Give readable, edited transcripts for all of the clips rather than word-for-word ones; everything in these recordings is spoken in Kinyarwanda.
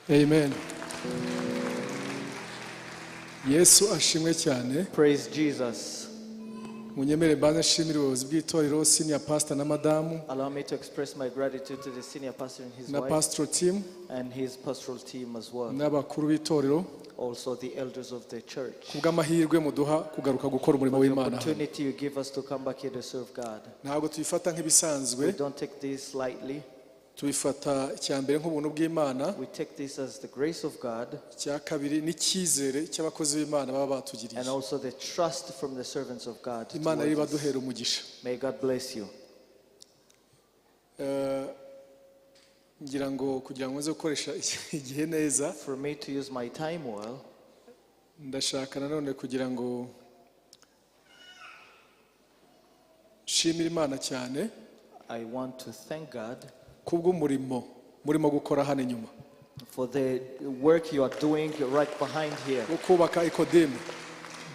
Amen. Yesu ashimwe cyane. Praise Jesus. Munyemere banze shimira ubuyobozi bw'itorero senior pastor na madamu. Allow me to express my gratitude to the senior pastor and his na wife pastoral team and his pastoral team as well. N'abakuru b'itorero. Also the elders of the church. Kubw'amahirwe muduha kugaruka gukora umurimo w'Imana. The opportunity you give us to come back here to serve God. Ntabwo tuyifata nk'ibisanzwe. We don't take this lightly. Tuyifata cyambere nk'ubuntu bw'Imana. We take this as the grace of God. Cyakabiri n'icyizere cy'abakozi b'Imana baba batugiriye. And also the trust from the servants of God. Imana iri baduhera umugisha. May God bless you. Ngira ngo kugira ngo nze gukoresha igihe neza. For me to use my time well. Ndashaka nanone kugira ngo shimira Imana cyane. I want to thank God kubw'umurimo gukora hano inyuma. For the work you are doing right behind here. Kubaka Ikodemu.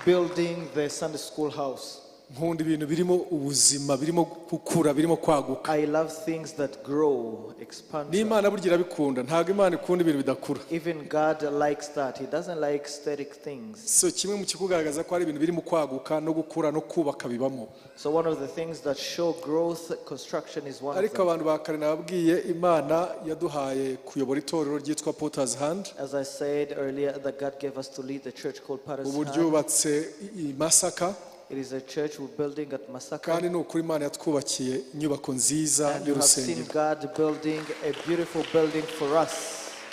Building the Sunday school house. Nkunda ibintu birimo ubuzima, birimo gukura, birimo kwaguka. I love things that grow, expand. N'Imana burgira bikunda, ntago Imana ikunda ibintu bidakura. Even God likes that. He doesn't like static things. So kimwe mu kikugaragaza ko ari ibintu birimo kwaguka no gukura no kubaka bibamo. So one of the things that show growth, construction is one of them. Ariko abantu bakare nababwiye Imana yaduhaye kuyobora itorero ryitwa Potter's Hand. As I said earlier, that God gave us to lead the church called Potter's Hand. Uburyo batse Masaka. It is a church we're building at Masaka. Kandi n'ukuri Imana yatwubakiye inyubako nziza y'urusengero. And you have seen God building a beautiful building for us.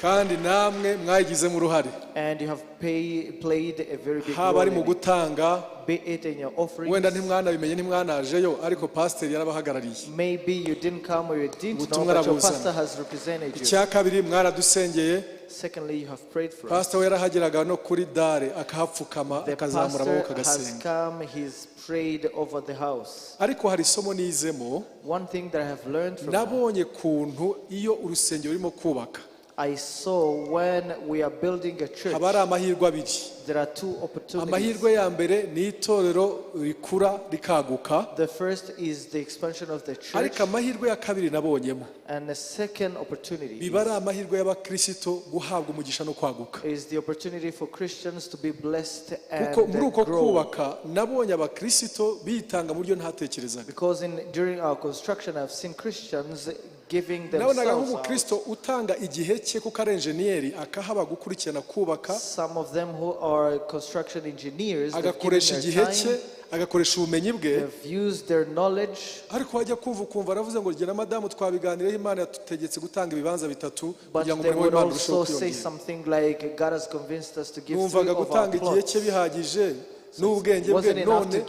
Kandi namwe mwayigizemo uruhare. And you have played a very big role. Habari mu gutanga. Be it in your offerings. Wenda ntimwana bimenye ntimwanajeyo ariko pastor yarabahagarariye. Maybe you didn't come or you didn't know, but your pastor has represented you. Icyakabiri mwaradusengeye. Secondly, you have prayed for us. Pastor yarahageraga no kuri dare akahapfukama akazamura amaboko agasenga. The pastor has come, he's prayed over the house. Ariko hari isomo nizemo. One thing that I have learned from nabonye kuntu iyo urusengero rurimo kubaka. I saw when we are building a church. Habari amahirwe abiri. There are two opportunities. Amahirwe ya mbere ni itorero rikura rikaguka. The first is the expansion of the church. Ariko amahirwe ya kabiri nabonyemo. And the second opportunity bibara amahirwe y'abakristo guhabwa umugisha no kwaguka. Is the opportunity for Christians to be blessed and muri uko grow. kubaka nabonye abakristo bitanga mu buryo ntatekerezaga. Because during our construction I've seen Christians giving themselves out. Utanga igihe cye kuko ari engineer akahaba gukurikirana kubaka. Some of them who are construction engineers, agakoresha igihe cye agakoresha ubumenyi bwe. They've used their knowledge. Ariko wajya kumva aravuze ngo na madamu twabiganireho Imana yatutegetse gutanga ibibanza bitatu kugira ngo umurimo w'Imana urusheho kwiyongera. Something like God has convinced us to give 3 of our plots. Gutanga igihe cye bihagije n'ubwenge bwe none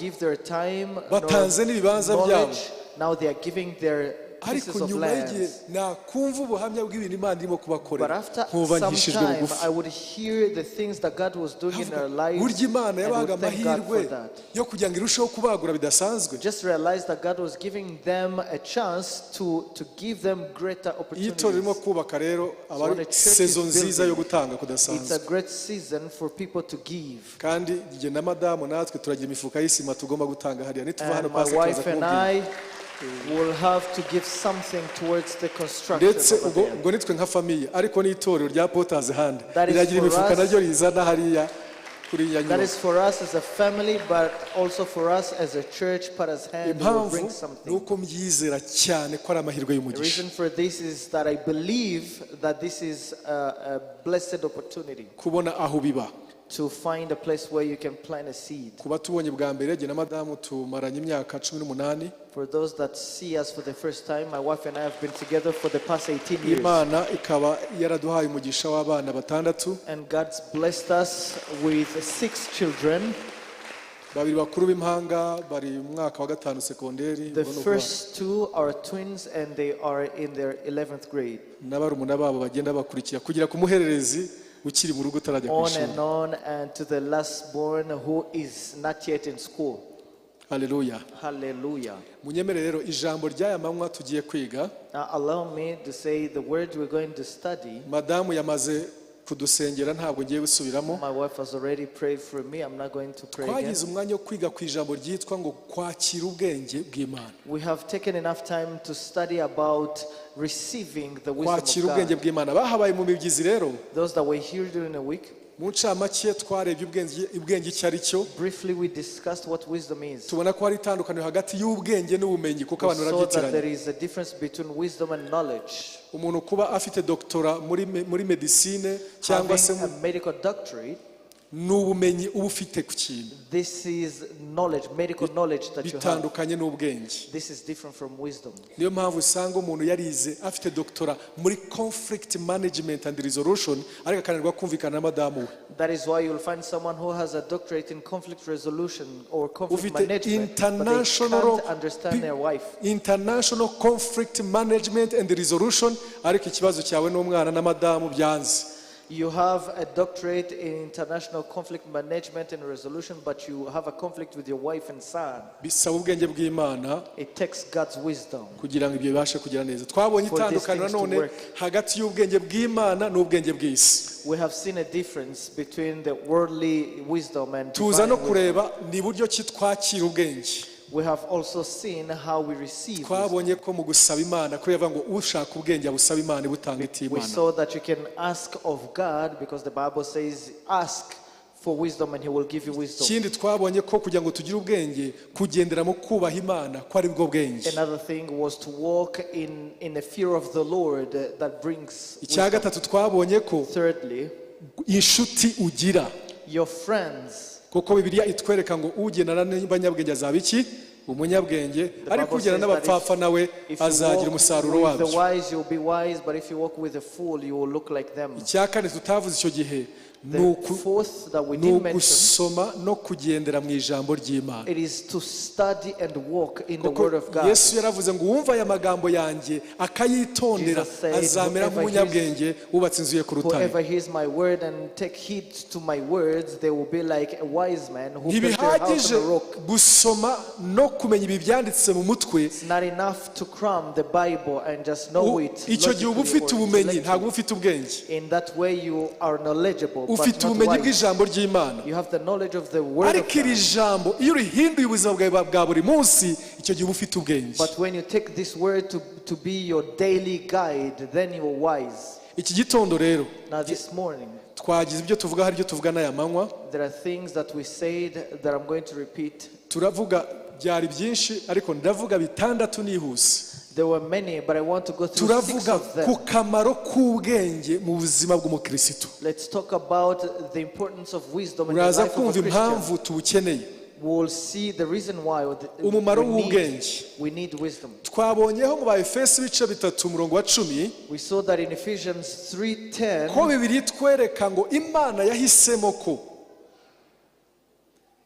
batanze n'ibibanza byabo. Now they are giving their pieces of land. But after some time, I would hear the things that God was doing in their lives, and I would thank God for that. Just realize that God was giving them a chance to give them greater opportunities. It's a great season for people to give. And my wife and I will have to give something towards the construction of That is for us as a family, but also for us as a church. Potter's Hand will bring something. The reason for this is that I believe that this is a blessed opportunity. To find a place where you can plant a seed. For those that see us for the first time, my wife and I have been together for the past 18 years. And God's blessed us with 6 children. The first 2 are twins and they are in their 11th grade. On and on, and to the last born who is not yet in school. Hallelujah. Hallelujah. Now allow me to say the word we're going to study. Madamu yamaze kudusengera ntabwo ngiye gusubiramo. My wife has already prayed for me. I'm not going to pray again. Twagize umwanya wo kwiga ku ijambo ryitwa ngo kwakira ubwenge bw'Imana. We have taken enough time to study about receiving the wisdom kwakira of ubwenge God. bw'Imana. Bahabaye mu mibyizi rero. Those that were here during the week, mu ncamake twarebye ubwenge icyo ari cyo. briefly we discussed what wisdom is. Tubona ko hari itandukaniro hagati y'ubwenge n'ubumenyi kuko abantu So that there barabyitiranya. is a difference between wisdom and knowledge. Umuntu kuba afite doctora muri medicine cyangwa se Having a medical doctorate, n'ubumenyi uba ufite ku kintu. this is knowledge, medical knowledge that you have. Bitandukanye n'ubwenge. This is different from wisdom. Niyo mpamvu usanga umuntu yarize afite doctora muri conflict management and resolution ariko akananirwa kumvikana na madamu we. That is why you'll find someone who has a doctorate in conflict resolution or conflict Ufite management, but they international can't understand their wife. International conflict management and resolution ariko ikibazo cyawe n'umwana na madamu byanze. You have a doctorate in international conflict management and resolution, but you have a conflict with your wife and son. Bisaba ubwenge bw'Imana It takes God's wisdom. kugira ngo ibyo bibashe kugira neza. Twabonye itandukaniro none hagati y'ubwenge bw'Imana n'ubwenge bw'isi. We have seen a difference between the worldly wisdom and tuza divine no wisdom. kureba ni buryo ki twakira ubwenge. We have also seen how we receive wisdom. Twabonye ko mu gusaba Imana ko yavuga ngo ushaka ubwenge abusaba Imana ibutanga We itimana. saw that you can ask of God because the Bible says ask for wisdom and he will give you wisdom. Ikindi twabonye ko kugira ngo tugire ubwenge kugendera mu kubaha Imana ko ari bwo bwenge. Another thing was to walk in the fear of the Lord that brings Icya wisdom. gatatu twabonye ko Thirdly, inshuti ugira your friends. kuko Bibiliya itwereka ngo ugendana n'abanyabwenge azaba iki umunyabwenge ariko ugenda n'abapfapfa nawe azagira umusaruro wabyo. With the wise you'll be wise, but if you walk with a fool you will look like them. Icya kane tutavuze icyo gihe The fourth that we didn't mention, gusoma no kugendera mu ijambo ry'Imana. it is to study and walk in the Kuko word of God. Yesu yaravuze ngo uwumva aya magambo yanjye akayitondera Jesus said, azamera nk'umunyabwenge wubatse inzu ye ku rutare. Whoever hears my word and take heed to my words, they will be like a wise man who built their house Ntibihagije on a rock. gusoma no kumenya ibi byanditse mu mutwe. It's not enough to cram the Bible and just know it. Icyo gihe uba ufite ubumenyi ntabwo uba ufite ubwenge. In that way you are knowledgeable, but Ufite not ubumenyi wise. bw'ijambo ry'Imana. You have the knowledge of the word of Ariko iri God. jambo iyo urihinduye ubuzima bwawe bwa buri munsi icyo gihe uba ufite ubwenge. But when you take this word to be your daily guide, then you are wise. Iki gitondo rero Now this morning, twagize ibyo tuvuga hari ibyo tuvuga n'aya manywa. there are things that we said that I'm going to repeat. Turavuga byari byinshi ariko ndavuga bitandatu nihuse. There were many, but I want to go through 6 Turavuga of them. ku kamaro k'ubwenge mu buzima bw'umukristo. Let's talk about the importance of wisdom in the Uraza life of a kumva Christian. impamvu tubukeneye. We will see the reason why Umumaro w'ubwenge. we need wisdom. Twabonyeho mu Baefeso ibice 3 umurongo wa 10 We saw that in Ephesians 3:10, ko Bibiliya itwereka ngo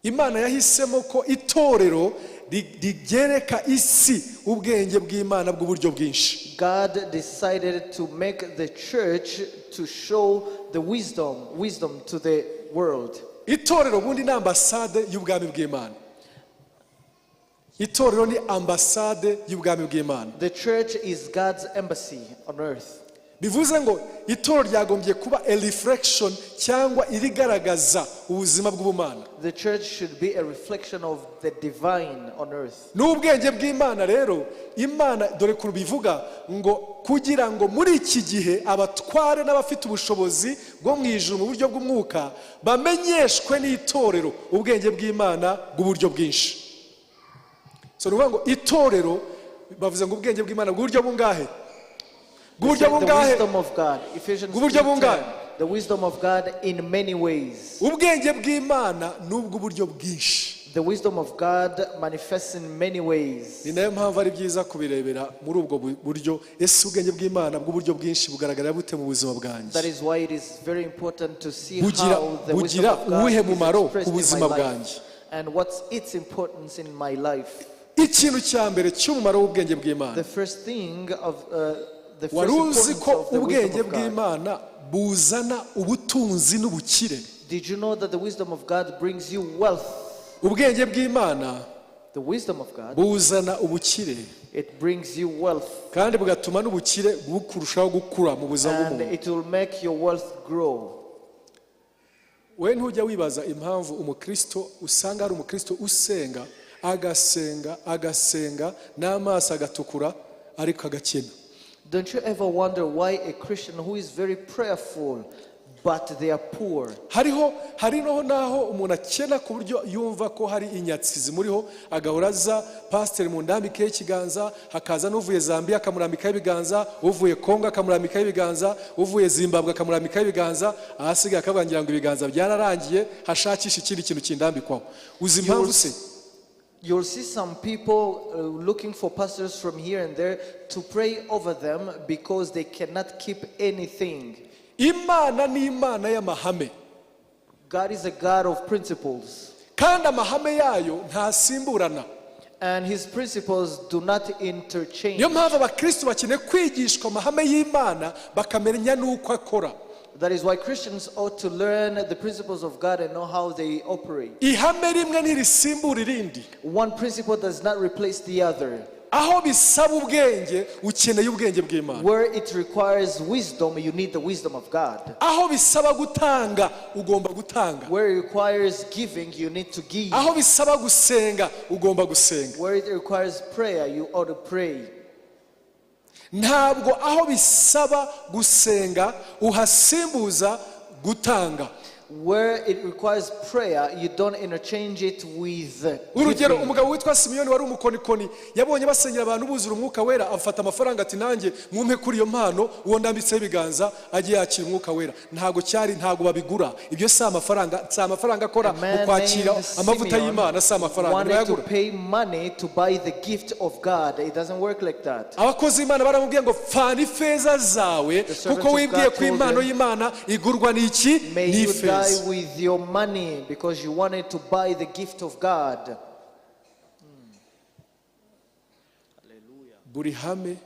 Imana yahisemo ko itorero rigereka isi ubwenge bw'Imana bw'uburyo bwinshi. God decided to make the church to show the wisdom to the world. Itorero bundi ni ambasade y'ubwami bw'Imana. Itorero ni ambasade y'ubwami bw'Imana. The church is God's embassy on earth. Bivuze ngo itorero ryagombye kuba a reflection cyangwa irigaragaza ubuzima bw'ubumana. The church should be a reflection of the divine on earth. N'ubwenge bw'Imana rero Imana dore ku bivuga ngo kugira ngo muri iki gihe abatware n'abafite ubushobozi bwo mu ijuru mu buryo bw'umwuka bamenyeshwe n'itorero ubwenge bw'Imana bw'uburyo bwinshi. So nuvuga ngo itorero bavuze ngo ubwenge bw'Imana bw'uburyo bungahe? The wisdom of God. Ephesians 3:10. The wisdom of God in many ways. Ubwenge bw'Imana n'ubw'uburyo bwinshi. The wisdom of God manifests in many ways. Ni nayo mpamvu ari byiza kubirebera muri ubwo buryo. Ese ubwenge bw'Imana bw'uburyo bwinshi bugaragara bute mu buzima bwanjye? That is why it is very important to see how the wisdom bugira of God uwuhe is mumaro expressed ku in buzima my bwanjye? life and what's its importance in my life. Ikintu cya mbere cy'umumaro w'ubwenge bw'Imana. The first thing of the first Wari uzi importance ko of the ubwenge wisdom of God. bw'Imana buzana ubutunzi n'ubukire? Did you know that the wisdom of God brings you wealth? Ubwenge bw'Imana The wisdom of God, buzana ubukire. It brings you wealth. kandi bugatuma n'ubukire bukurushaho gukura mu buzima And bw'umuntu. it will make your wealth grow. We ntujya wibaza impamvu umukristo usanga ari umukristo usenga agasenga n'amaso agatukura ariko agakena. Don't you ever wonder why a Christian who is very prayerful but they are poor? Hariho naho umuntu akena ku buryo yumva ko hari inyatsi zimuriho, agahora aza pastor mu ndambike y'ikiganza, hakaza n'uvuye Zambia akamurambikaho ibiganza, uvuye Kongo akamurambikaho ibiganza, uvuye Zimbabwe akamurambikaho ibiganza, ahasigaye akabangira ngo ibiganza byararangiye, hashakisha ikindi kintu kindambikwaho. Uzi impamvu se? You'll see some people looking for pastors from here and there to pray over them because they cannot keep anything. Imana ni Imana y'amahame. God is a God of principles. Kandi amahame yayo ntasimburana. And his principles do not interchange. Niyo mpamvu abakristo bakeneye kwigishwa amahame y'Imana bakamenya n'uko akora. That is why Christians ought to learn the principles of God and know how they operate. Ihame rimwe ntirisimbura irindi. One principle does not replace the other. Aho bisaba ubwenge ukeneye ubwenge bw'Imana. Where it requires wisdom, you need the wisdom of God. Aho bisaba gutanga ugomba gutanga. Where it requires giving, you need to give. Aho bisaba gusenga ugomba gusenga. Where it requires prayer, you ought to pray. Ntabwo aho bisaba gusenga uhasimbuza gutanga. Where it requires prayer, you don't interchange it with urugero umugabo witwa Simiyoni wari umukonikoni yabonye basengera abantu buzura umwuka wera, afata amafaranga ati nanjye mwumpe kuri iyo mpano, uwo ndambitse ibiganza agiye yakira umwuka wera. Ntabwo babigura. Ibyo si amafaranga akora mu kwakira amavuta y'Imana, si amafaranga bayagura. To pay money to buy the gift of God. It doesn't work like that. Abakozi b'Imana baramubwiye ngo fana ifeza zawe kuko wibwiye ko impano y'Imana igurwa n'iki? N'ifeza. With your money because you wanted to buy the gift of God. Hallelujah. Buri hame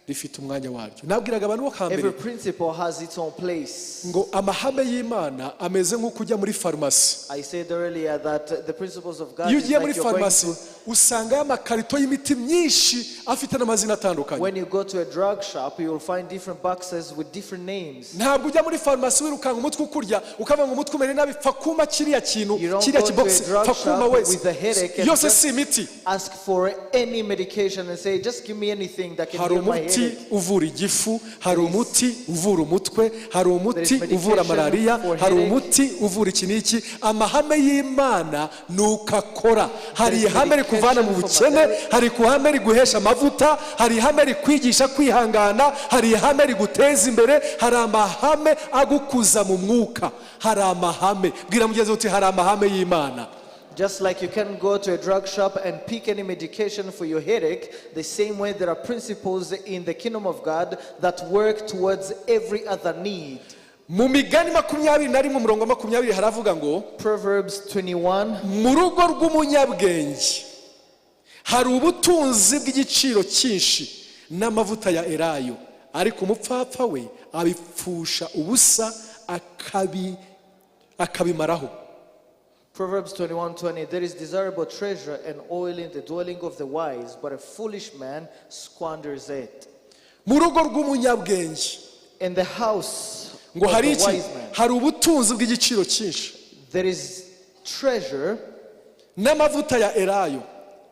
rifite umwanya waryo. Nabwiraga abantu bo hambere. Every principle has its own place. Ngo amahame y'Imana ameze nk'ukujya muri farumasi. I said earlier that the principles of God is like you're going to usanga amakarito y'imiti myinshi afite n'amazina atandukanye. When you go to a drug shop, you will find different boxes with different names. Ntabwo ujya muri farumasi wirukanga umutwe ukurya ukava ngo umutwe umere nabi fakuma kiriya kintu kiriya kibox fakuma wese yose si imiti. Ask for any medication and say just give me anything that can heal my headache. Hari umuti uvura igifu, hari umuti uvura umutwe, hari umuti uvura malaria, hari umuti uvura ikiniki. Amahame y'Imana nukakora. Hari ihame kuvana mu bukene, hari kuhame guhesha amavuta, hari ihame kwigisha kwihangana, hari ihame guteza imbere, hari amahame agukuza mu mwuka. Hari amahame. Bwira mugenzi uti hari amahame y'Imana. Just like you can go to a drug shop and pick any medication for your headache, the same way there are principles in the kingdom of God that work towards every other need. Mu Migani 21:20 haravuga ngo Proverbs 21, mu rugo rw'umunyabwenge hari ubutunzi bw'igiciro cyinshi n'amavuta ya elayo, ariko umupfapfa we abipfusha ubusa akabimaraho. Proverbs 21:20, there is desirable treasure and oil in the dwelling of the wise, but a foolish man squanders it. Mu rugo rw'umunyabwenge, in the house ngo of hari the wise man, hari ubutunzi bw'igiciro cyinshi. There is treasure n'amavuta ya elayo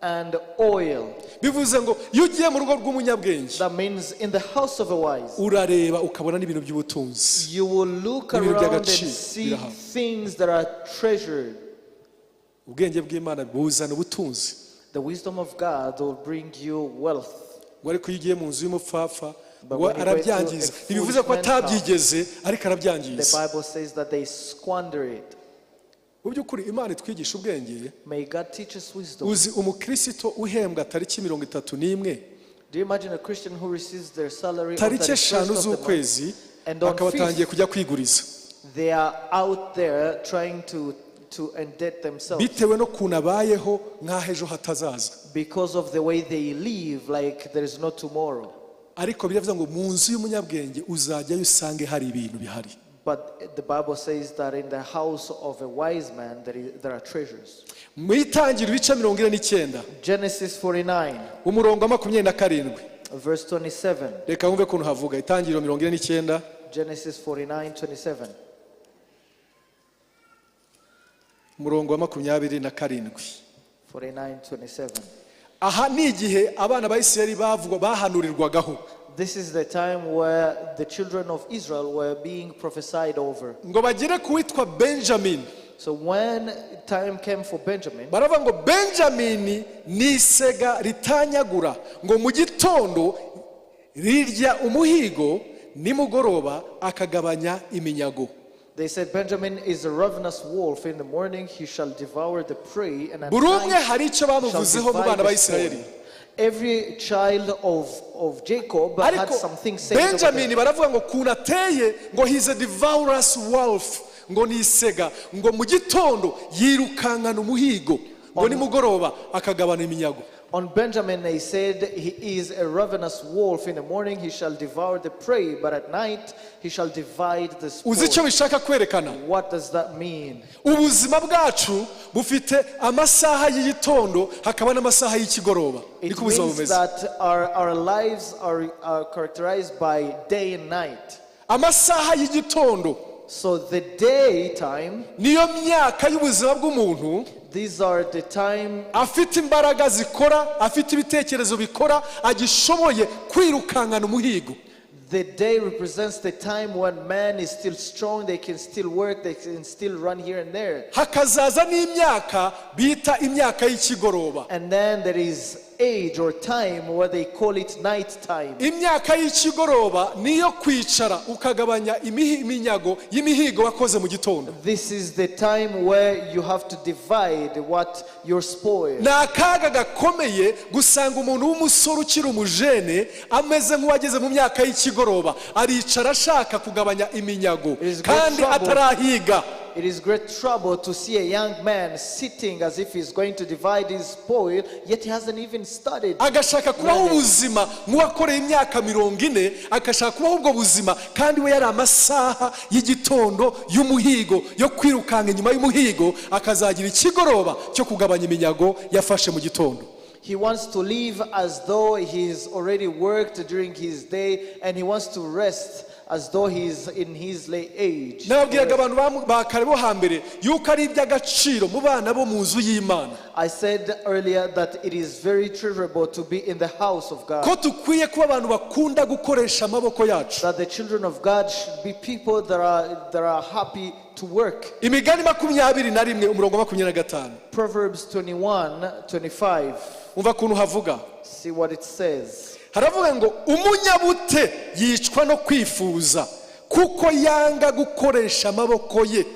and oil. Bivuze ngo iyo ugiye mu rugo rw'umunyabwenge, that means in the house of a wise, urareba ukabona n'ibintu by'ubutunzi. You will look around and see things that are treasured. Ubwenge bw'Imana buzana ubutunzi. The wisdom of God will bring you wealth. Ngo ariko iyo ugiye mu nzu y'umupfapfa arabyangiza. Ibivuze ko atabyigeze ariko arabyangiza. The Bible says that they squander it. Mu by'ukuri Imana itwigisha ubwenge. May God teach us wisdom. Uzi umukristo uhembwa tariki 31 Do you imagine a Christian who receives their salary tariki 5 z'ukwezi akabatangiye kujya kwiguriza? They are out there trying to endebt themselves. Bitewe no kunabayeho nk'ahejo hatazaza. Because of the way they live like there is no tomorrow. Ariko biravuga ngo mu nzu y'umunyabwenge uzajyayo usange hari ibintu bihari. But the Bible says that in the house of a wise man there are treasures. Mu Itangiriro ibice 49 Genesis 49 umurongo wa 27 verse 27. reka wumve kuntu havuga Itangiriro 49 Genesis 49:27. umurongo wa 27 49:27. aha ni igihe abana ba Isirayeli bahanurirwagaho. This is the time where the children of Israel were being prophesied over. Ngo bagire kuwitwa Benjamin. So when time came for Benjamin, baravuga ngo Benjamin ni isega ritanyagura ngo mu gitondo rirya umuhigo nimugoroba akagabanya iminyago. they said Benjamin is a ravenous wolf. In the morning he shall devour the prey, and at buri umwe night hari icyo shall bamuvuzeho mu divide bana ba the spoil. Isirayeli. Every child of Jacob had Ariko something said over Benjamin them. baravuga ngo kuntu ateye ngo he's a devourous wolf ngo ni isega ngo mu gitondo yirukankana umuhigo ngo nimugoroba akagabana iminyago. On Benjamin they said he is a ravenous wolf. In the morning he shall devour the prey, but at night he shall divide the Uzi icyo spoil. bishaka kwerekana? What does that mean? Ubuzima bwacu bufite amasaha y'igitondo hakaba n'amasaha y'ikigoroba. It Niko ubuzima means bumeze. that our lives are characterized by day and night. Amasaha y'igitondo So the daytime, niyo myaka y'ubuzima bw'umuntu these are the time afite imbaraga zikora, afite ibitekerezo bikora, agishoboye kwirukankana umuhigo. the day represents the time when man is still strong, they can still work, they can still run here and there. Hakazaza n'imyaka bita imyaka y'ikigoroba. And then there is age or time where they call it night time. Imyaka y'ikigoroba niyo kwicara ukagabanya iminyago y'imihigo wakoze mu gitondo. This is the time where you have to divide what you're spoiled. Ni akaga gakomeye gusanga umuntu w'umusore ukiri umujene ameze nk'uwageze mu myaka y'ikigoroba aricara ashaka kugabanya iminyago kandi atarahiga. It is great trouble to see a young man sitting as if he's going to divide his spoil, yet he hasn't even studied. Agashaka kubaho ubuzima nk'uwakoreye imyaka 40, agashaka kubaho ubwo buzima kandi we yari amasaha y'igitondo y'umuhigo yo kwirukanka inyuma y'umuhigo, akazagira ikigoroba cyo kugabanya iminyago yafashe mu gitondo. He wants to live as though he's already worked during his day, and he wants to rest as though he's in his late age. Nababwiraga abantu bakare bo hambere yuko ari iby'agaciro mu bana bo mu nzu y'Imana. I said earlier that it is very treasurable to be in the house of God. Ko tukwiye kuba abantu bakunda gukoresha amaboko yacu. That the children of God should be people that are happy to work. Imigani 21 umurongo wa 25. Proverbs 21:25. Umva kuntu havuga. See what it says. Haravuga ngo umunyabute yicwa no kwifuza kuko yanga gukoresha amaboko ye.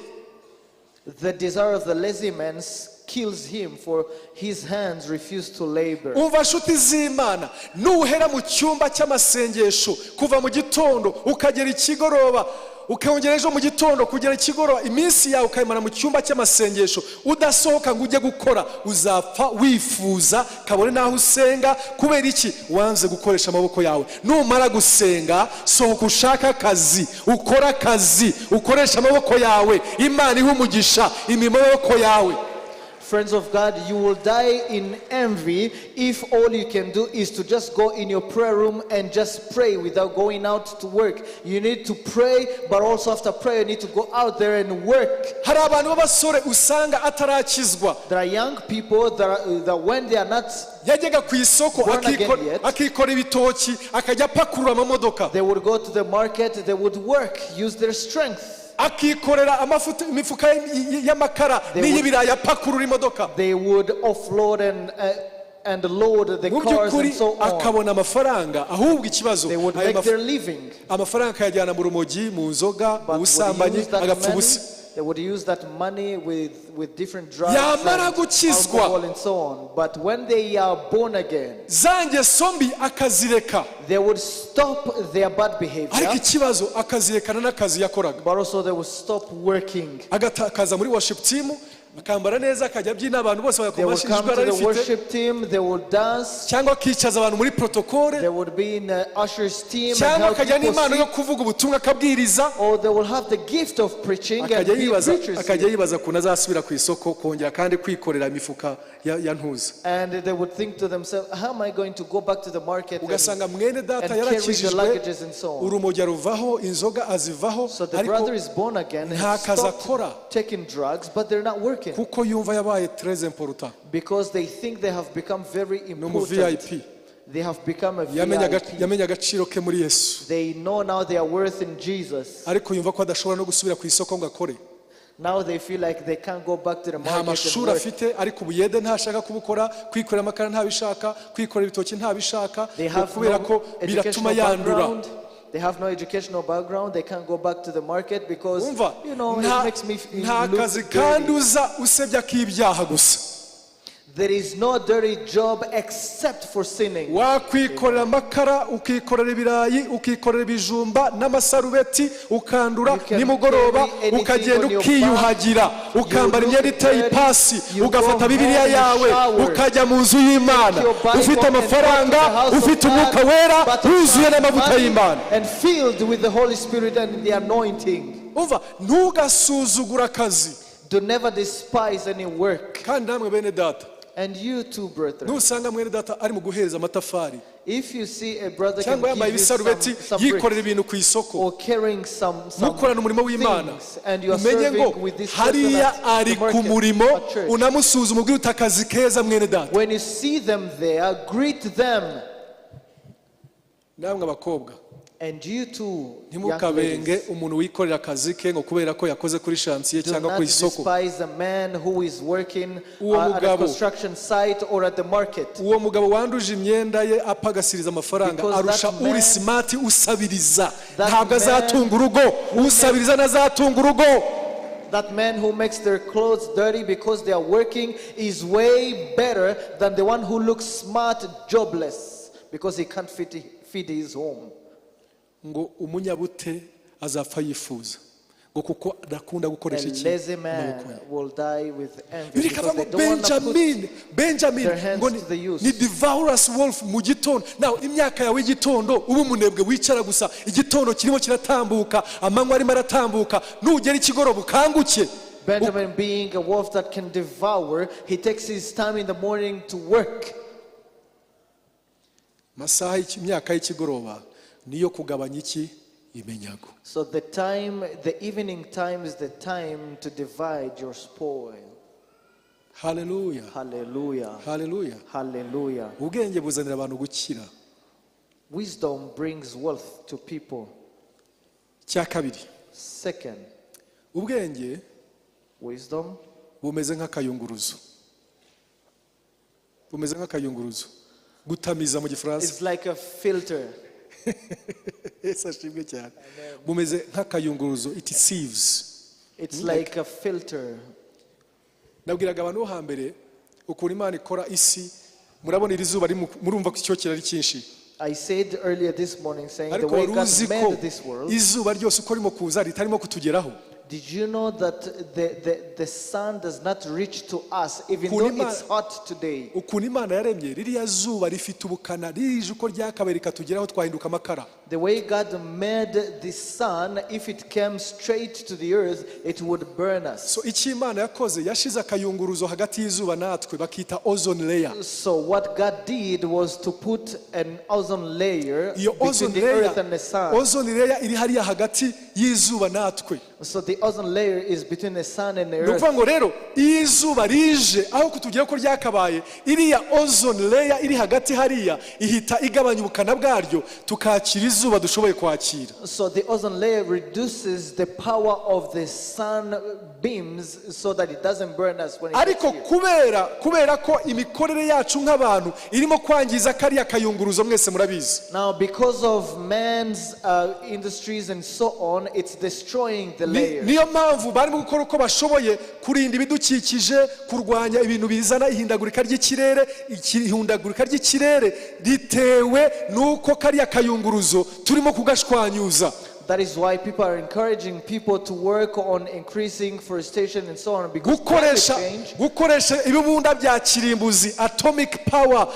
The desire of the lazy man kills him, for his hands refuse to labor. Umva nshuti z'Imana, nuhera mu cyumba cy'amasengesho kuva mu gitondo ukagera ikigoroba, ukongera ejo mu gitondo kugera ikigoroba, iminsi yawe ukayimara mu cyumba cy'amasengesho udasohoka ngo ujye gukora, uzapfa wifuza kabone naho usenga. Kubera iki? Wanze gukoresha amaboko yawe. Numara gusenga sohoka ushaka akazi, ukora akazi, ukoresha amaboko yawe, Imana ihe umugisha imiboko yawe. Friends of God, you will die in envy if all you can do is to just go in your prayer room and just pray without going out to work. You need to pray, but also after prayer you need to go out there and work. Hari abantu b'abasore usanga atarakizwa. There are young people that when they are not yajyaga ku isoko born again yet, akikora ibitoki akajya pakurura amamodoka, they would go to the market, they would work, use their strength. akikorera imifuka y'amakara n'iy'ibirayi apakurura imodoka. They would offload and load the cars and so on. Akabona amafaranga, ahubwo ikibazo They would make their living. Amafaranga akayajyana mu rumogi, mu nzoga, mu busambanyi, agapfa ubusa. They would use that money with different drugs Yamara and gukizwa, alcohol and so on. But when they are born again, zangeso mbi akazireka, they would stop their bad behavior, ariko ikibazo akazirekana n'akazi yakoraga. but also they would stop working. Agatakaza muri worship team, akambara neza akajya abyina abantu bose They will come bagakomashijwe to the arifite worship team, they will dance, cyangwa akicaza abantu muri protokole they would be in the ushers team and cyangwa help akajya people n'impano yo sing, kuvuga ubutumwa akabwiriza or they will have the gift of preaching and akajya be yibaza preachers. akajya yibaza kuntu azasubira ku isoko kongera kandi kwikorera imifuka ya ntuza And they would think to themselves, how am I going to go back to the market ugasanga and mwene data carry the yarakijijwe luggages and so on. urumogi aruvaho inzoga azivaho So the ariko brother is born again and nta has kazi stopped akora taking drugs, but they're not working kuko yumva yabaye très important because they think they have become very ni umu important. VIP They have become a yamenye VIP. agaciro ke muri Yesu They know now their worth in Jesus. ariko yumva ko adashobora no gusubira ku isoko ngo akore Now they feel like they can't go back to the nta market and mashuri work. afite ariko ubuyede ntashaka kubukora kwikorera amakara ntabishaka kwikorera ibitoki ntabishaka They have kubera no ko biratuma educational yandura background. They have no educational background. They can't go back to the market because, umva you know, it makes me nta look kazi dirty. kanduza usebya k'ibyaha gusa There is no dirty job except for sinning. wakwikorera amakara ukikorera ibirayi ukikorera ibijumba n'amasarubeti ukandura You can nimugoroba carry anything ukagenda on your ukiyuhagira ukambara You imyenda look iteye dirty, ipasi you ugafata go bibiliya home, you yawe shower. ukajya mu nzu y'Imana Take your Bible ufite and amafaranga go to the house of ufite God, umwuka wera but wuzuye n'amavuta money y'Imana and filled with the Holy Spirit and the anointing. umva ntugasuzugura akazi Do never despise any work. kandi namwe bene data And you too, brethren. nusanga mwene data ari mu guhereza amatafari If you see a brother can cyangwa yambaye give you some ibisarubeti yikorera bricks ibintu ku isoko or carrying some mukorana umurimo w'Imana things and you are umenye ngo serving with this person hariya at ari the ku market, murimo at church. unamusuzuma ubwira uti akazi keza mwene data When you see them there, greet them. namwe abakobwa And you too, young ntimukabenge ladies, umuntu wikorera akazi ke ngo kubera ko yakoze kuri shansiye do cyangwa not ku isoko despise a man who is working Uwo at a mugabo. construction site or at the market. uwo mugabo wanduje imyenda ye apagasiriza amafaranga Because arusha that man- uri simati usabiriza that ntabwo man azatunga urugo usabiriza ntazatunga urugo That man who makes their clothes dirty because they are working is way better than the one who looks smart, jobless, because he can't feed his home. ngo umunyabute azapfa yifuza ngo kuko adakunda gukoresha A iki lazy man amaboko ye. will die with envy birika because they ngo don't want to put benjamin their hands ngo to the use. ni devourous wolf mu gitondo nawe imyaka yawe y'igitondo uba umunebwe wicara gusa igitondo kirimo kiratambuka amanywa arimo aratambuka nugera ikigoroba ukanguke Benjamin, being a wolf that can devour, he takes his time in the morning to work. masaha y'imyaka y'ikigoroba niyo kugabanya iki iminyago. So the evening time is the time to divide your spoil. Hallelujah. Hallelujah. Hallelujah. Hallelujah. ubwenge buzanira abantu gukira. Wisdom brings wealth to people. Cya kabiri, Second, ubwenge wisdom bumeze nk'akayunguruzo. Bumeze nk'akayunguruzo. Gutamiza mu gifaransa. is like a filter. Yesu ashimwe cyane. Bumeze nk'akayunguruzo, it sieves. It's like a filter. Nabwiraga abantu bo hambere ukuntu Imana ikora isi, murabona iri zuba murumva ko icyo kirari cyinshi. I said earlier this morning saying the Ariko way wari God uzi ko made this world. izuba ryose uko rimo kuza ritarimo kutugeraho. Did you know that the sun does not reach to us even Ukuntu though it's hot today? ukuntu Imana yaremye ririya zuba rifite ubukana rije uko ryakabaye rikatugeraho twahinduka amakara. The way God made the sun, if it came straight to the earth, it would burn us. So icyo Imana yakoze yashize akayunguruzo hagati y'izuba natwe bakita ozone layer. So what God did was to put an ozone layer Iyo between ozone the earth and the sun. ozone layer iri hariya hagati y'izuba natwe. So the ozone layer is between the sun and the Ni earth. ukuvuga ngo rero iyo izuba rije aho kutugera ko ryakabaye iriya ozone layer iri hagati hariya ihita igabanya ubukana bwaryo tukakira izuba dushoboye kwakira. So the ozone layer reduces the power of the sun beams so that it doesn't burn us when it Ariko gets here. kubera ko imikorere yacu nk'abantu irimo kwangiza kariya kayunguruzo mwese murabizi. Now because of man's industries and so on, it's destroying the layer. Niyo mpamvu barimo gukora uko bashoboye kurinda ibidukikije, kurwanya ibintu bizana ihindagurika ry'ikirere. Ihindagurika ry'ikirere ritewe nuko kariya kayunguruzo turimo kugashwanyuza. That is why people are encouraging people to work on increasing forestation and so on, because climate change, gukoresha ibibunda bya kirimbuzi, atomic power,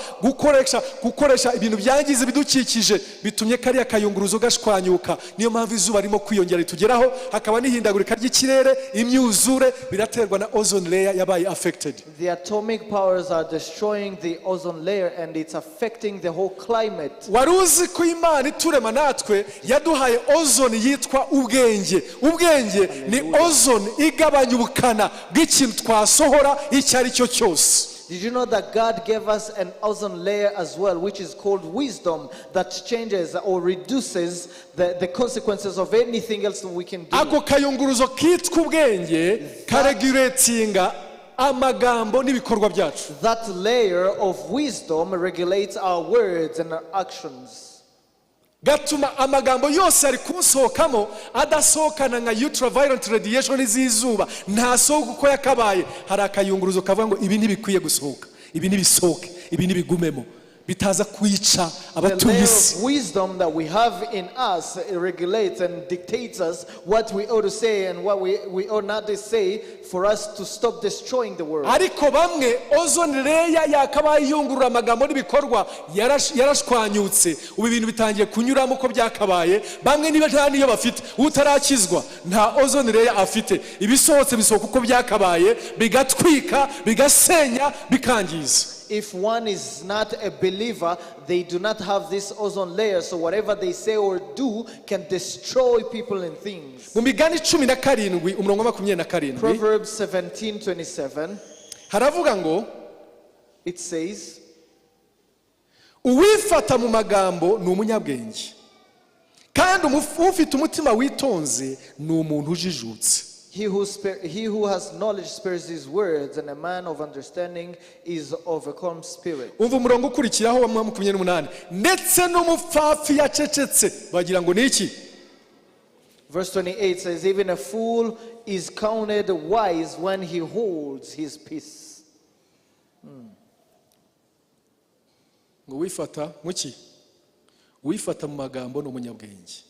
gukoresha ibintu byangiza ibidukikije bitumye kariya kayunguruzo gashwanyuka. Niyo mpamvu izuba ririmo kwiyongera ritugeraho, hakaba n'ihindagurika ry'ikirere, imyuzure, biraterwa na ozone layer yabaye affected. the atomic powers are destroying the ozone layer and it's affecting the whole climate. Wari uzi ko Imana iturema natwe yaduhaye ozone yitwa ubwenge. Ubwenge ni ozone igabanya ubukana bw'ikintu twasohora icyo ari cyo cyose. Did you know that God gave us an ozone layer as well, which is called wisdom, that changes or reduces the consequences of anything else that we can do? Ako kayunguruzo kitwa ubwenge karegulatinga amagambo n'ibikorwa byacu. That layer of wisdom regulates our words and our actions. Gatuma amagambo yose ari kunsohokamo adasohokana nka ultraviolet radiation z'izuba, ntasohoka uko yakabaye. Hari akayunguruzo kavuga ngo ibi ntibikwiye gusohoka, ibi ntibisohoke, ibi ntibigumemo, bitaza kwica The layer abatuye isi. of wisdom that we have in us, it regulates and dictates us what we ought to say and what we ought not to say, for us to stop destroying the world. Ariko bamwe ozone layer yakabaye yungurura amagambo n'ibikorwa yarashwanyutse. Ubu ibintu bitangiye kunyuramo uko byakabaye. Bamwe niba nta niyo bafite, utarakizwa nta ozone layer afite. Ibisohotse bisohoka uko byakabaye, bigatwika, bigasenya, bikangiza. If one is not a believer, they do not have this ozone layer, so whatever they say or do can destroy people and things. Mu Migani 17 umurongo wa 27 Proverbs 17:27, haravuga ngo it says, uwifata mu magambo ni umunyabwenge, kandi ufite umutima witonze ni umuntu ujijutse. he who has knowledge spares his words, and a man of understanding is of a calm spirit. Umva umurongo ukurikiraho wa 28, ndetse n'umupfapfa yacecetse bagira ngo ni iki? Verse 28 says, even a fool is counted wise when he holds his peace. Ngo wifata muki? Wifata mu magambo ni umunyabwenge.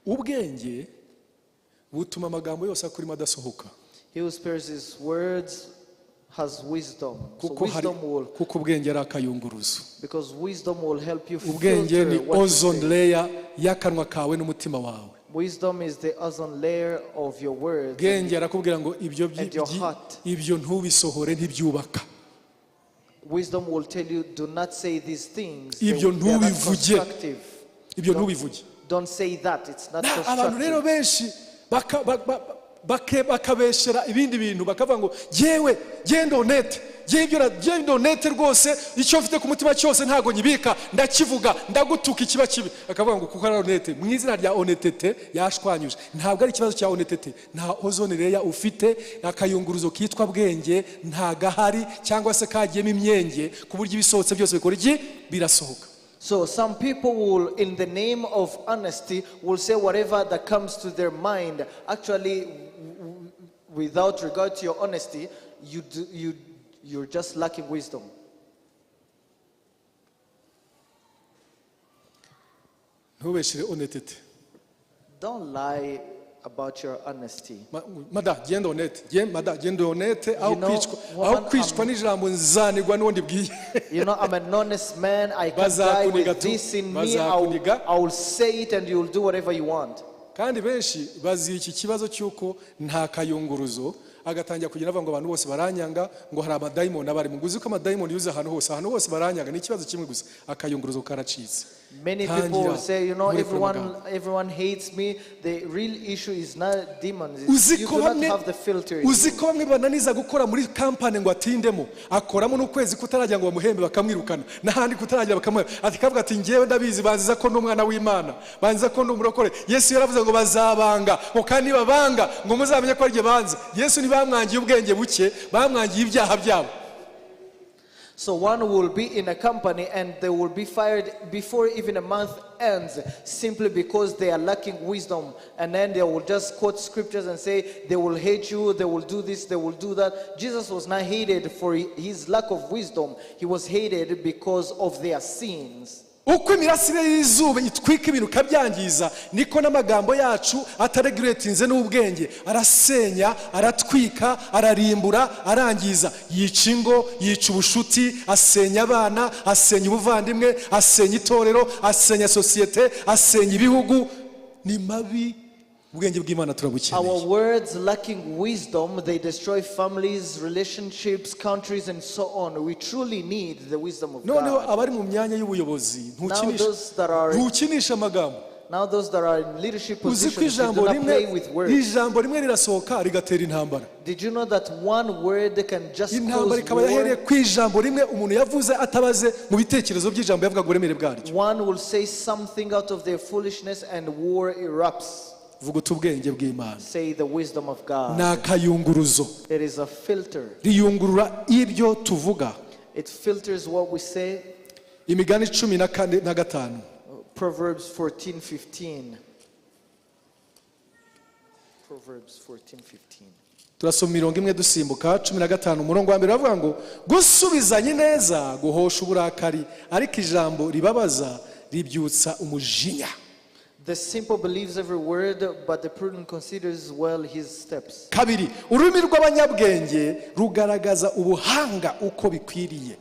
Ubwenge butuma amagambo yose akurimo adasohoka. He who spares his words has wisdom. So Kuko ubwenge ari akayunguruzo. because wisdom will help you Ubwenge filter ni what you ozone say. layer y'akanwa kawe n'umutima wawe. Wisdom is the ozone layer of your words. Ubwenge arakubwira ngo And your heart. ibyo ntubisohore ntibyubaka. Wisdom will tell you, do not say these things. Ibyo They are not ntubivuge. constructive. Ibyo ntubivuge. Don't say that. It's not Abantu rero constructive. benshi bakabeshera ibindi bintu bakavuga ngo yewe genda honete, genda honete rwose, icyo mfite ku mutima cyose ntago nyibika, ndakivuga, ndagutuka ikiba kibi. Akavuga ngo kuko ari honete, mu izina rya honetete yashwanyuje. Ntabwo ari ikibazo cya honetete, nta ozone layer ufite, akayunguruzo kitwa bwenge nta gahari cyangwa se kagiyemo imyenge ku buryo ibisohotse byose bikora iki birasohoka. So some people will, in the name of honesty, will say whatever that comes to their mind. Actually, without regard to your honesty, you're just lacking wisdom. Ntubeshere honetete. Don't lie about your honesty. Mada genda honete, genda honete aho You know, kwicwa n'ijambo nzanirwa n'undi bwiye. You know, I'm an honest man. I can't die with this in me. I will say it and you'll do whatever you want. Kandi benshi bazira iki kibazo cyuko nta kayunguruzo, agatangira kugira ngo abantu bose baranyanga, ngo hari amadayimoni abari mu guzi ko amadayimoni yuze ahantu hose baranyanga. Ni ikibazo kimwe gusa, akayunguruzo karacitse. Many people will say, you know, everyone hates me. The real issue is not demons. You do not have the filter. Uzi ko bamwe bananiza gukora muri kampani ngo atindemo, akoramo n'ukwezi kutarajya ngo bamuhembe bakamwirukana, n'ahandi kutarajya bakamwirukana. Ati kavuga ati ngewe ndabizi baziza ko n'umwana w'Imana, banziza ko n'umurokore. Yesu yaravuze ngo bazabanga, ngo kandi babanga ngo muzamenye ko ari banze. Yesu ntibamwangiye ubwenge buke, bamwangiye ibyaha byabo. So one will be in a company and they will be fired before even a month ends, simply because they are lacking wisdom. And then they will just quote scriptures and say they will hate you, they will do this, they will do that. Jesus was not hated for his lack of wisdom. He was hated because of their sins. uko imirasire y'izuba itwika ibintu kabyangiza niko n'amagambo yacu ataregulatinze n'ubwenge arasenya aratwika ararimbura arangiza yica ingo yica ubushuti asenya abana asenya ubuvandimwe asenya itorero asenya societe asenya ibihugu ni mabi ubwenge bw'Imana turabukeneye. Our words lacking wisdom, they destroy families, relationships, countries and so on. We truly need the wisdom of noneho God. abari mu myanya y'ubuyobozi ntukinisha amagambo. Now those that are in leadership uzi ko positions, do not play with words. ijambo rimwe rirasohoka rigatera intambara. Did you know that one word can just intambara ikaba cause yahereye war? ku ijambo rimwe umuntu yavuze atabaze mu bitekerezo by'ijambo yavuga ngo uremere bwaryo. One will say something out of their foolishness and war erupts. vuga ubwenge bw'Imana. Say the wisdom of God. Nakayunguruzo. It is a filter. Riyungurura ibyo tuvuga. It filters what we say. Imigani 14:5. Proverbs 14:15. Proverbs 14:15. turasoma mirongo imwe dusimbuka 15 umurongo wa mbere bavuga ngo gusubizanye neza guhosha uburakari ariko ijambo ribabaza ribyutsa umujinya. The simple believes every word, but the prudent considers well his steps. Kabiri, ururimi rw'abanyabwenge rugaragaza ubuhanga uko bikwiriye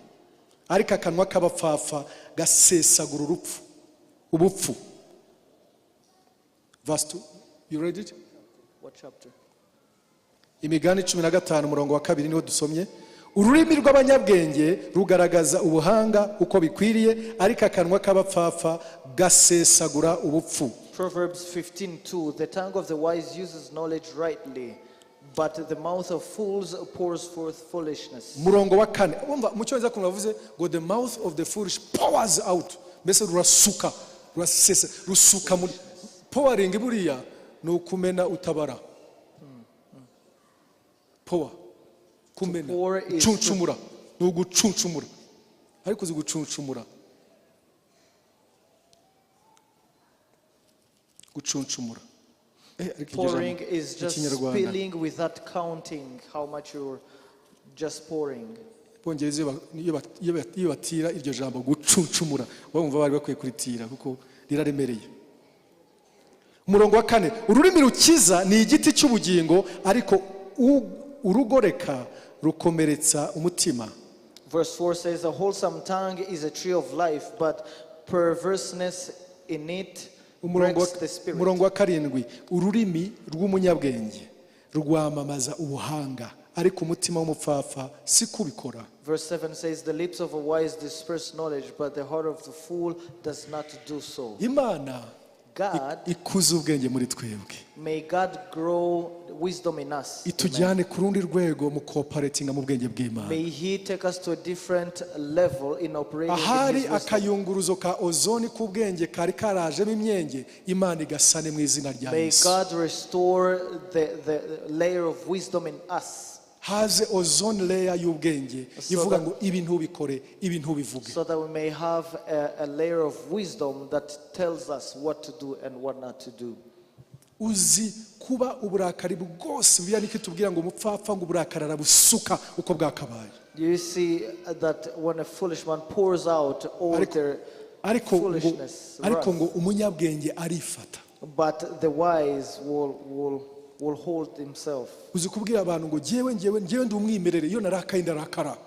ariko akanwa k'abapfafa gasesagura ubupfu. Verse 2. You read it? What chapter? Imigani 15 umurongo wa kabiri niho dusomye. Ururimi rw'abanyabwenge rugaragaza ubuhanga uko bikwiriye ariko akanwa k'abapfafa gasesagura ubupfu. Proverbs 15:2. The tongue of the wise uses knowledge rightly, but the mouth of fools pours forth foolishness. Murongo wa 4. Umva mu cyongereza ko bavuze ngo the mouth of the foolish pours out. Mbese rurasuka rusesa rusuka muri pouring buriya ni ukumena utabara. Power kumena cuncumura ni ugucuncumura ariko uzi gucuncumura pouring is just spilling without counting how much you're just pouring. Bongeze iyo batira iryo jambo gucuncumura bumva bari bakwiye kuritira kuko riraremereye. Umurongo wa 4 ururimi rukiza ni igiti cy'ubugingo ariko urugoreka rukomeretsa umutima. Verse 4 says a wholesome tongue is a tree of life, but perverseness in it breaks the spirit. Umurongo wa 7 ururimi rw'umunyabwenge rwamamaza ubuhanga ariko umutima w'umupfafa si kubikora. Verse 7 says the lips of a wise disperse knowledge, but the heart of the fool does not do so. Imana God, ikuza ubwenge muri twebwe. May God grow wisdom in us. Itujyane ku rundi rwego mu cooperating mu bwenge bw'Imana. May he take us to a different level in operating in his ahari wisdom. akayunguruzo ka ozoni k'ubwenge kari karajemo imyenge Imana igasane mu izina rya Yesu. May God restore the layer of wisdom in us. Haze ozone layer y'ubwenge ivuga ngo ibintu bikore ibintu bivuge. So that we may have a layer of wisdom that tells us what to do and what not to do. Uzi kuba uburakari bwose biya nikitubwira ngo umupfapfa ngo uburakari arabusuka uko bwakabaye. You see that when a foolish man pours out all their foolishness, ariko ngo umunyabwenge arifata. But the wise will hold himself. Uzi kubwira abantu ngo jewe ndi umwimerere iyo narakaye ndarakara.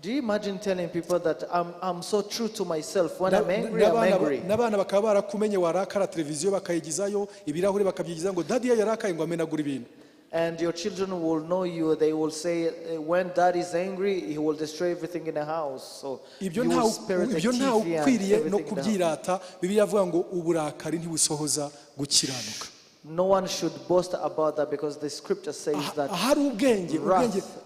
Do you imagine telling people that I'm so true to myself when I'm angry, I'm angry? Nabana bakaba barakumenye warakara televiziyo bakayigizayo ibirahure bakabyigiza ngo daddy yarakaye ngo amenagura ibintu. And your children will know you. They will say when dad is angry, he will destroy everything in the house. So ibyo nta ukwiriye no kubyirata. Bibiliya avuga ngo uburakari ntibusohoza gukiranuka. No one should boast about that because the scripture says that ahari ubwenge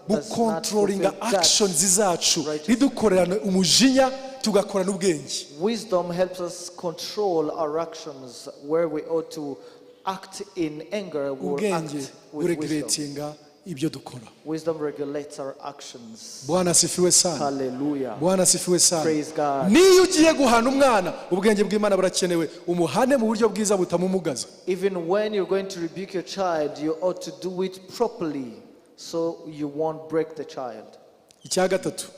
bukontrolinga actions zacu ridukorerana umujinya tugakorana ubwenge. Wisdom helps us control our actions. Where we ought to act in anger, we will act with wisdom. Ibyo dukora. Wisdom regulates our actions. Bwana asifiwe sana. Hallelujah. Bwana asifiwe sana. Praise God. Niyo ugiye guhana umwana ubwenge bw'Imana burakenewe umuhane mu buryo bwiza butamumugaza. Even when you're going to rebuke your child, you ought to do it properly so you won't break the child. Icya gatatu.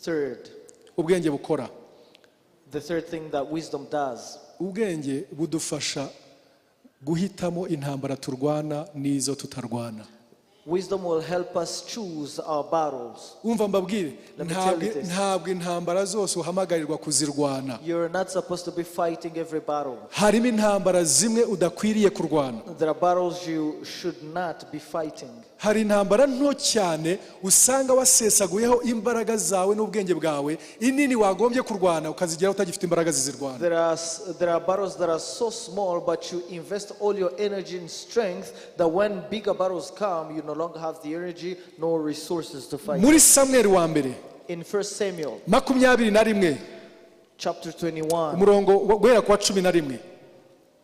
Third, ubwenge bukora. The third thing that wisdom does. ubwenge budufasha guhitamo intambara turwana n'izo tutarwana. Wisdom will help us choose our battles. Umva mbabwire, ntabwo intambara zose uhamagarirwa kuzirwana. You're not supposed to be fighting every battle. Harimo intambara zimwe udakwiriye kurwana. There are battles you should not be fighting. Hari intambara nto cyane usanga wasesaguyeho imbaraga zawe n'ubwenge bwawe, inini wagombye kurwana ukazigeraho utagifite imbaraga zizirwana. There are battles that are so small, but you invest all your energy and strength that when bigger battles come, you no longer have the energy nor resources to fight. Muri Samuel wa mbere In 1 Samuel 21 chapter 21, umurongo guhera kwa 11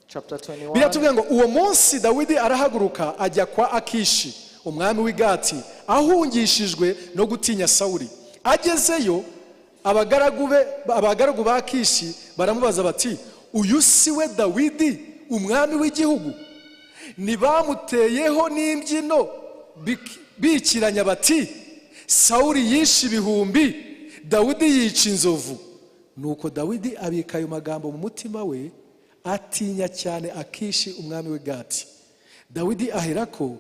chapter 21, biratubwira ngo uwo munsi Dawidi arahaguruka ajya kwa Akishi umwami w'Igati ahungishijwe no gutinya Sawuli. Agezeyo abagaragu ba Akishi baramubaza bati, uyu si we Dawidi umwami w'igihugu? Nibamuteyeho n'imbyino bikiranya bati, Sawuli yishe ibihumbi, Dawidi yica inzovu. Nuko Dawidi abika ayo magambo mu mutima we, atinya cyane Akishi umwami w'Igati. Dawidi aherako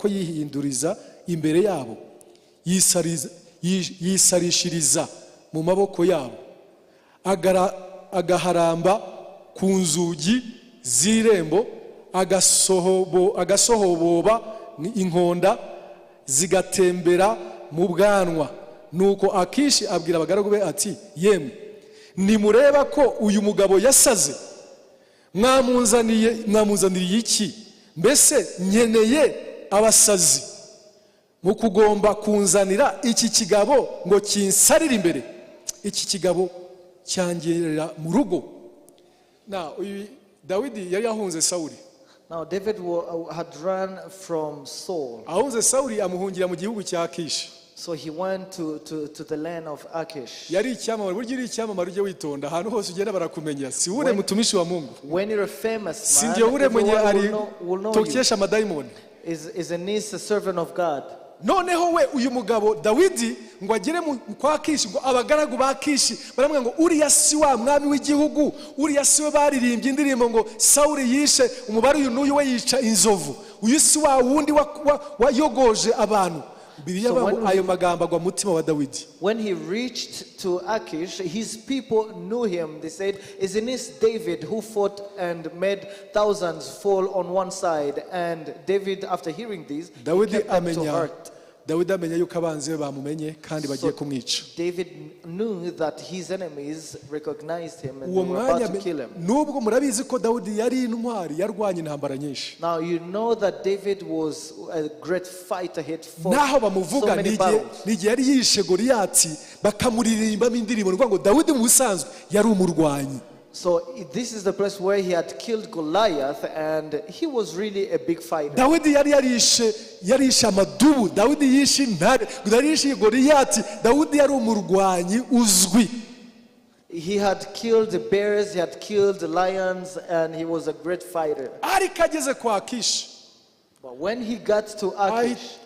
yihinduriza imbere yabo, yisarishiriza mu maboko yabo, agaharamba ku nzugi z'irembo, agasohoboba inkonda zigatembera mu bwanwa. Nuko Akishi abwira abagaragu be ati, yemwe nimureba ko uyu mugabo yasaze, mwamuzaniriye iki? Mbese nkeneye abasazi mu kugomba kunzanira iki kigabo ngo kinsarire imbere? Iki kigabo cyangerera mu rugo. Dawidi yari yahunze Sawuli. Now David had run from Saul. Ahunze Sawuli amuhungira mu gihugu cya Akishi. So he went to the land of Akish. Yari icyamamare, burya iri icyamamare ujye witonda, ahantu hose ugenda barakumenya. Si ure mutumishi wa Mungu. When you're a famous man, sinjye ure mwenye ari will know tokesha amadayimoni. Is a niece, a servant of God. Noneho we uyu mugabo Dawidi ngo agere kwa Akishi, ngo abagaragu ba Akishi baramubwira ngo uriya si wa mwami w'igihugu, uriya si we baririmbye indirimbo ngo Sawuli yishe umubare uyu n'uyu we yica inzovu, uyu si wa wundi wayogoje abantu. When he reached to Akish, his people knew him. They said, isn't this David who fought and made thousands fall on one side? And David, after hearing this, kept them to heart. David knew that his enemies recognized him and they were about to kill him. Now you know that David was a great fighter. He had fought so many battles. So this is the place where he had killed Goliath, and he was really a big fighter. He had killed the bears, he had killed the lions, and he was a great fighter. But when he got to Akish,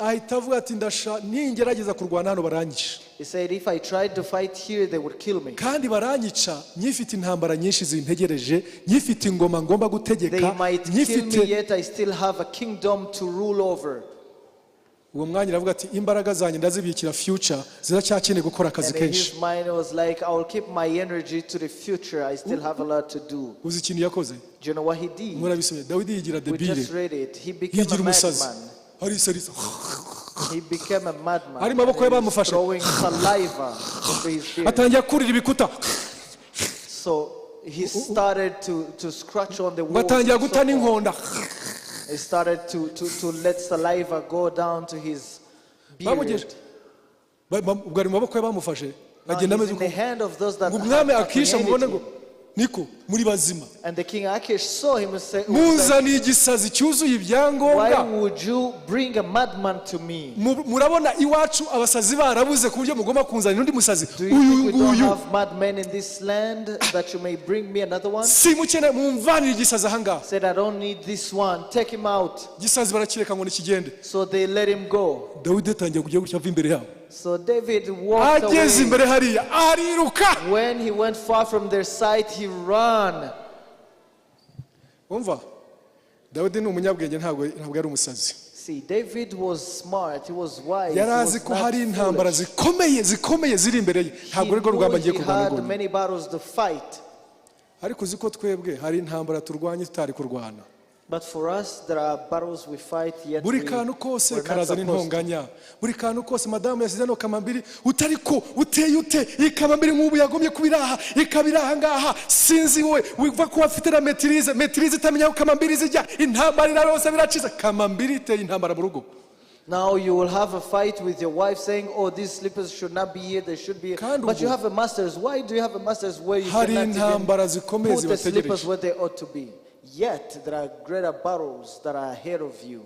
he said, if I tried to fight here, they would kill me. They might kill me, yet I still have a kingdom to rule over. And his mind was like, I will keep my energy to the future. I still have a lot to do. Do you know what he did? We just read it. He became a madman. He became a madman. Throwing saliva into his beard. So he started to scratch on the wall. He started to let saliva go down to his beard. Now he's in the hand of those that have apprehended him. And the king Akish saw him and said, why would you bring a madman to me? Do you think we don't have madmen in this land that you may bring me another one? Said, I don't need this one. Take him out. So they let him go. So David walked ageze away. imbere hariya ariruka. When he went far from their sight, he ran. Umva, Dawidi ni umunyabwenge, ntabwo yari umusazi. See, David was smart, he was wise, he yari was azi ko not hari intambara foolish. zikomeye ziri imbere ye, ntabwo rero rwamba agiye He kurwana had rwonyine. many battles to fight. Ariko uzi ko twebwe hari intambara turwanya tutari kurwana. But for us, there are battles we fight yet buri we kantu kose were not karazana supposed to. intonganya, buri kantu kose madamu yasize no kamambiri utariko uteye ute ikamambiri nk'ubu yagomye kubiraha ikabiraha ngaha sinzi wowe wiva ko afite na maîtrise itamenya ko kamambiri zijya intambara irarose biraciza kamambiri iteye intambara mu rugo. Now you will have a fight with your wife saying, oh, these slippers should not be here, they should be here. Kandi But you ubwo have a master's. Why do you have a master's where you hari cannot even intambara zikomeye put the slippers zibategereje. where they ought to be? Yet there are greater battles that are ahead of you.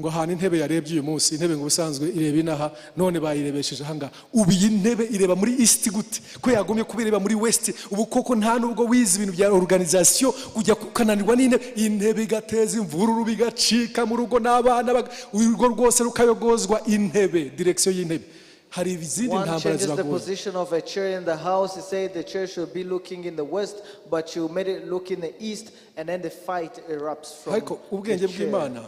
ngo ahantu intebe yarebye uyu munsi, intebe ngo ubusanzwe ireba inaha, none bayirebesheje aha ngaha. Ubu iyi ntebe ireba muri east gute ko yagomye kubireba muri west? Ubu koko nta nubwo wize ibintu bya organisation kujya kukananirwa n'intebe, intebe igateza imvururu bigacika mu rugo n'abana urugo rwose rukayogozwa intebe, direction y'intebe. Hari izindi One ntambara changes the zibagoye. position of a chair in the house. He said the chair should be looking in the west, but you made it look in the east, and then the fight erupts from Ariko ubwenge the chair. bw'Imana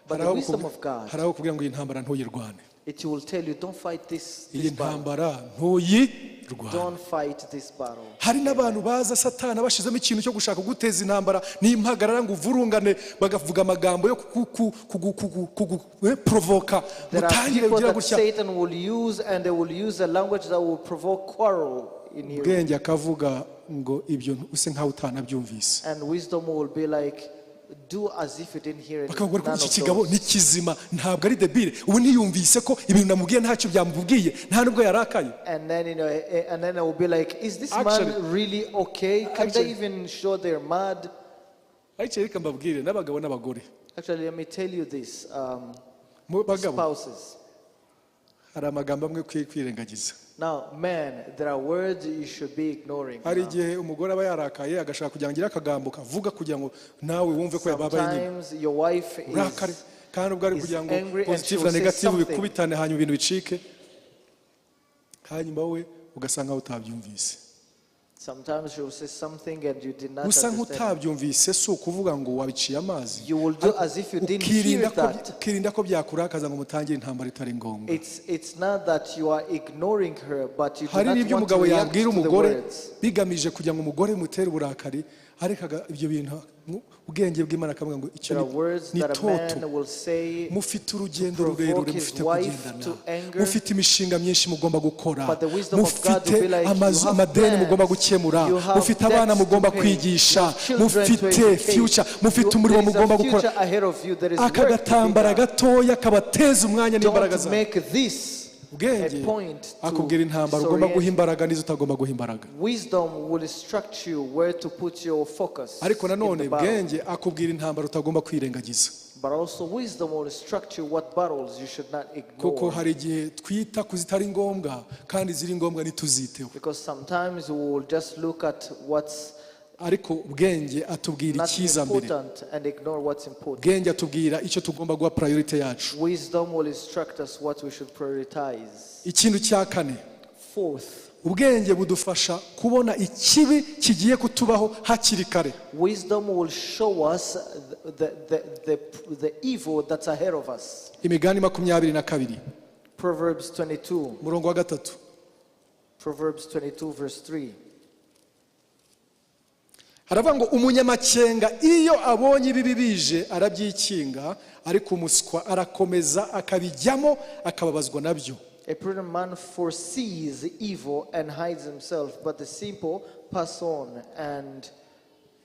But the wisdom of God, hari aho kubwira ngo iyi ntambara ntuyirwane, it will tell you, don't fight this iyi battle. ntambara ntuyirwane. Don't fight this battle. Hari n'abantu baza Satana bashizemo ikintu cyo gushaka guteza intambara n'impagarara ngo uvurungane, bagavuga amagambo yo provoka There are mutangire people ugira that gutya. Satan will use, and they will use a language that will provoke quarrel in you. Ubwenge akavuga ngo ibyo use nkaho utanabyumvise, And wisdom will be like, do as if you didn't hear it. bakavuga ko None iki of kigabo those. ni kizima, ntabwo ari debile. Ubu ntiyumvise ko ibintu namubwiye ntacyo byamubwiye, nta nubwo yarakaye. And then, and then it will be like, is this Actually- man really okay? Can Actually- they even show they're mad? Ariko reka mbabwire n'abagabo n'abagore, Actually, let me tell you this, mu bagabo spouses. hari amagambo amwe kwirengagiza. Now, men, there are words you should be ignoring. Hari now. igihe umugore aba yarakaye agashaka kugira ngo agire akagambo kavuga kugira ngo nawe wumve ko yababaye nyine Sometimes your wife urakare, is, kandi ubwo ari is kugira ngo angry and positive she na will say negative something. bikubitane hanyuma ibintu bicike, hanyuma we ugasanga utabyumvise. sometimes she will say something and you did not Usa understand. nk'utabyumvise si ukuvuga ngo wabiciye amazi, You will do as if you didn't hear that. ukirinda ko byakurakaza ngo mutangire intambara itari ngombwa. It's not that you are ignoring her, but you do Hari not n'ibyo want to umugabo react yabwira to the umugore words. bigamije kugira ngo umugore mutere uburakari, ariko ibyo bintu ubwenge bw'Imana akavuga ngo icyo There are words ni that a toto. man will say, Mufite urugendo provoke rurerure his mufite wife kugendana, to anger. mufite imishinga myinshi mugomba gukora, But the wisdom of God mufite will be like, amazu you have amadeni plans, mugomba gukemura, you have mufite abana debts to mugomba pay, kwigisha, you have children to mufite educate, future, mufite there umurimo is a mugomba future gukora. ahead of you, there is Aka work to be gatambara done. gatoya kabateza umwanya n'imbaraga Don't zawe. make this Ubwenge a point akubwira to intambara ugomba guha disorient. imbaraga n'izo utagomba guha imbaraga. Wisdom will instruct you where to put your focus Ariko in nanone the battle. ubwenge akubwira intambara utagomba kwirengagiza, But also wisdom will instruct you what battles you should not kuko ignore. hari igihe twita ku zitari ngombwa kandi ziri ngombwa ntituziteho. Because sometimes we will just look at what's Ariko ubwenge atubwira not icyiza mbere, important and ignore what's important. ubwenge atubwira icyo tugomba guha priority yacu. Wisdom will instruct us what we should prioritize. Ikintu cya kane, Fourth, ubwenge budufasha kubona ikibi kigiye kutubaho hakiri kare. wisdom will show us the evil that's ahead of us. Imigani 22 Proverbs 22. murongo wa 3. Proverbs 22 verse 3. Haravuga ngo umunyamakenga iyo abonye ibibi bije arabyikinga, ariko umuswa arakomeza akabijyamo akababazwa nabyo. A prudent man foresees evil and hides himself, but the simple pass on and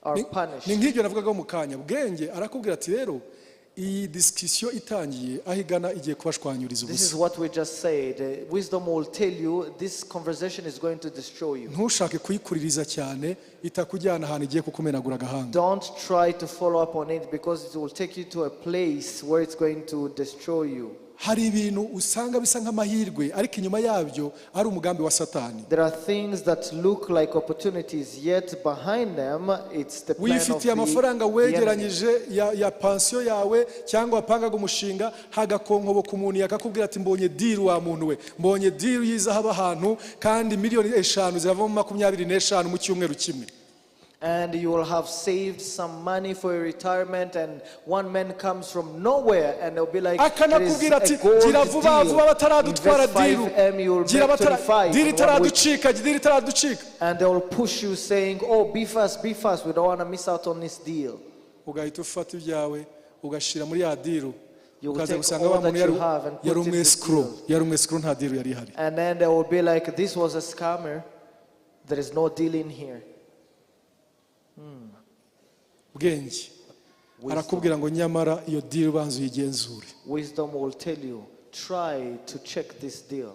are punished. Ni nk'ibyo navugagaho mu kanya. Ubwenge arakubwira ati rero iyi discussion itangiye ahigana igiye kubashwanyuriza This is ubusa. what we just said. Wisdom will tell you this conversation is going to destroy you. Ntushake kuyikuririza cyane itakujyana ahantu igiye kukumenagura agahanga. Don't try to follow up on it because it will take you to a place where it's going to destroy you. hari ibintu usanga bisa nk'amahirwe ariko inyuma yabyo ari umugambi wa Satani. There are things that look like opportunities, yet behind them it's the plan of wifitiye amafaranga the enemy. wegeranyije ya pension yawe cyangwa wapangaga umushinga hagakonkobo ku muntu yakakubwira ati mbonye deal wa muntu we, mbonye deal yizahaba ahantu kandi miliyoni 5 ziravamo 25 mu cyumweru kimwe. And you will have saved some money for your retirement, and one man comes from nowhere and they'll be like, there is akanakubwira ati a gold gira vuba vuba deal. bataradutwara Invest deal, 5M, you will gira make 25 deal in 1 week. itaraducika. And they will push you saying, oh, be fast, we don't want to miss out on this deal. ugahita ufata ibyawe ugashira muri ya deal. You will ukaza take gusanga all wa that muntu you have and yari put in the deal. yari umwescrow nta deal yari ihari. And then they will be like, this was a scammer. There is no deal in here. Bwenge arakubwira ngo nyamara iyo deal banzu uyigenzure. Wisdom will tell you, try to check this deal.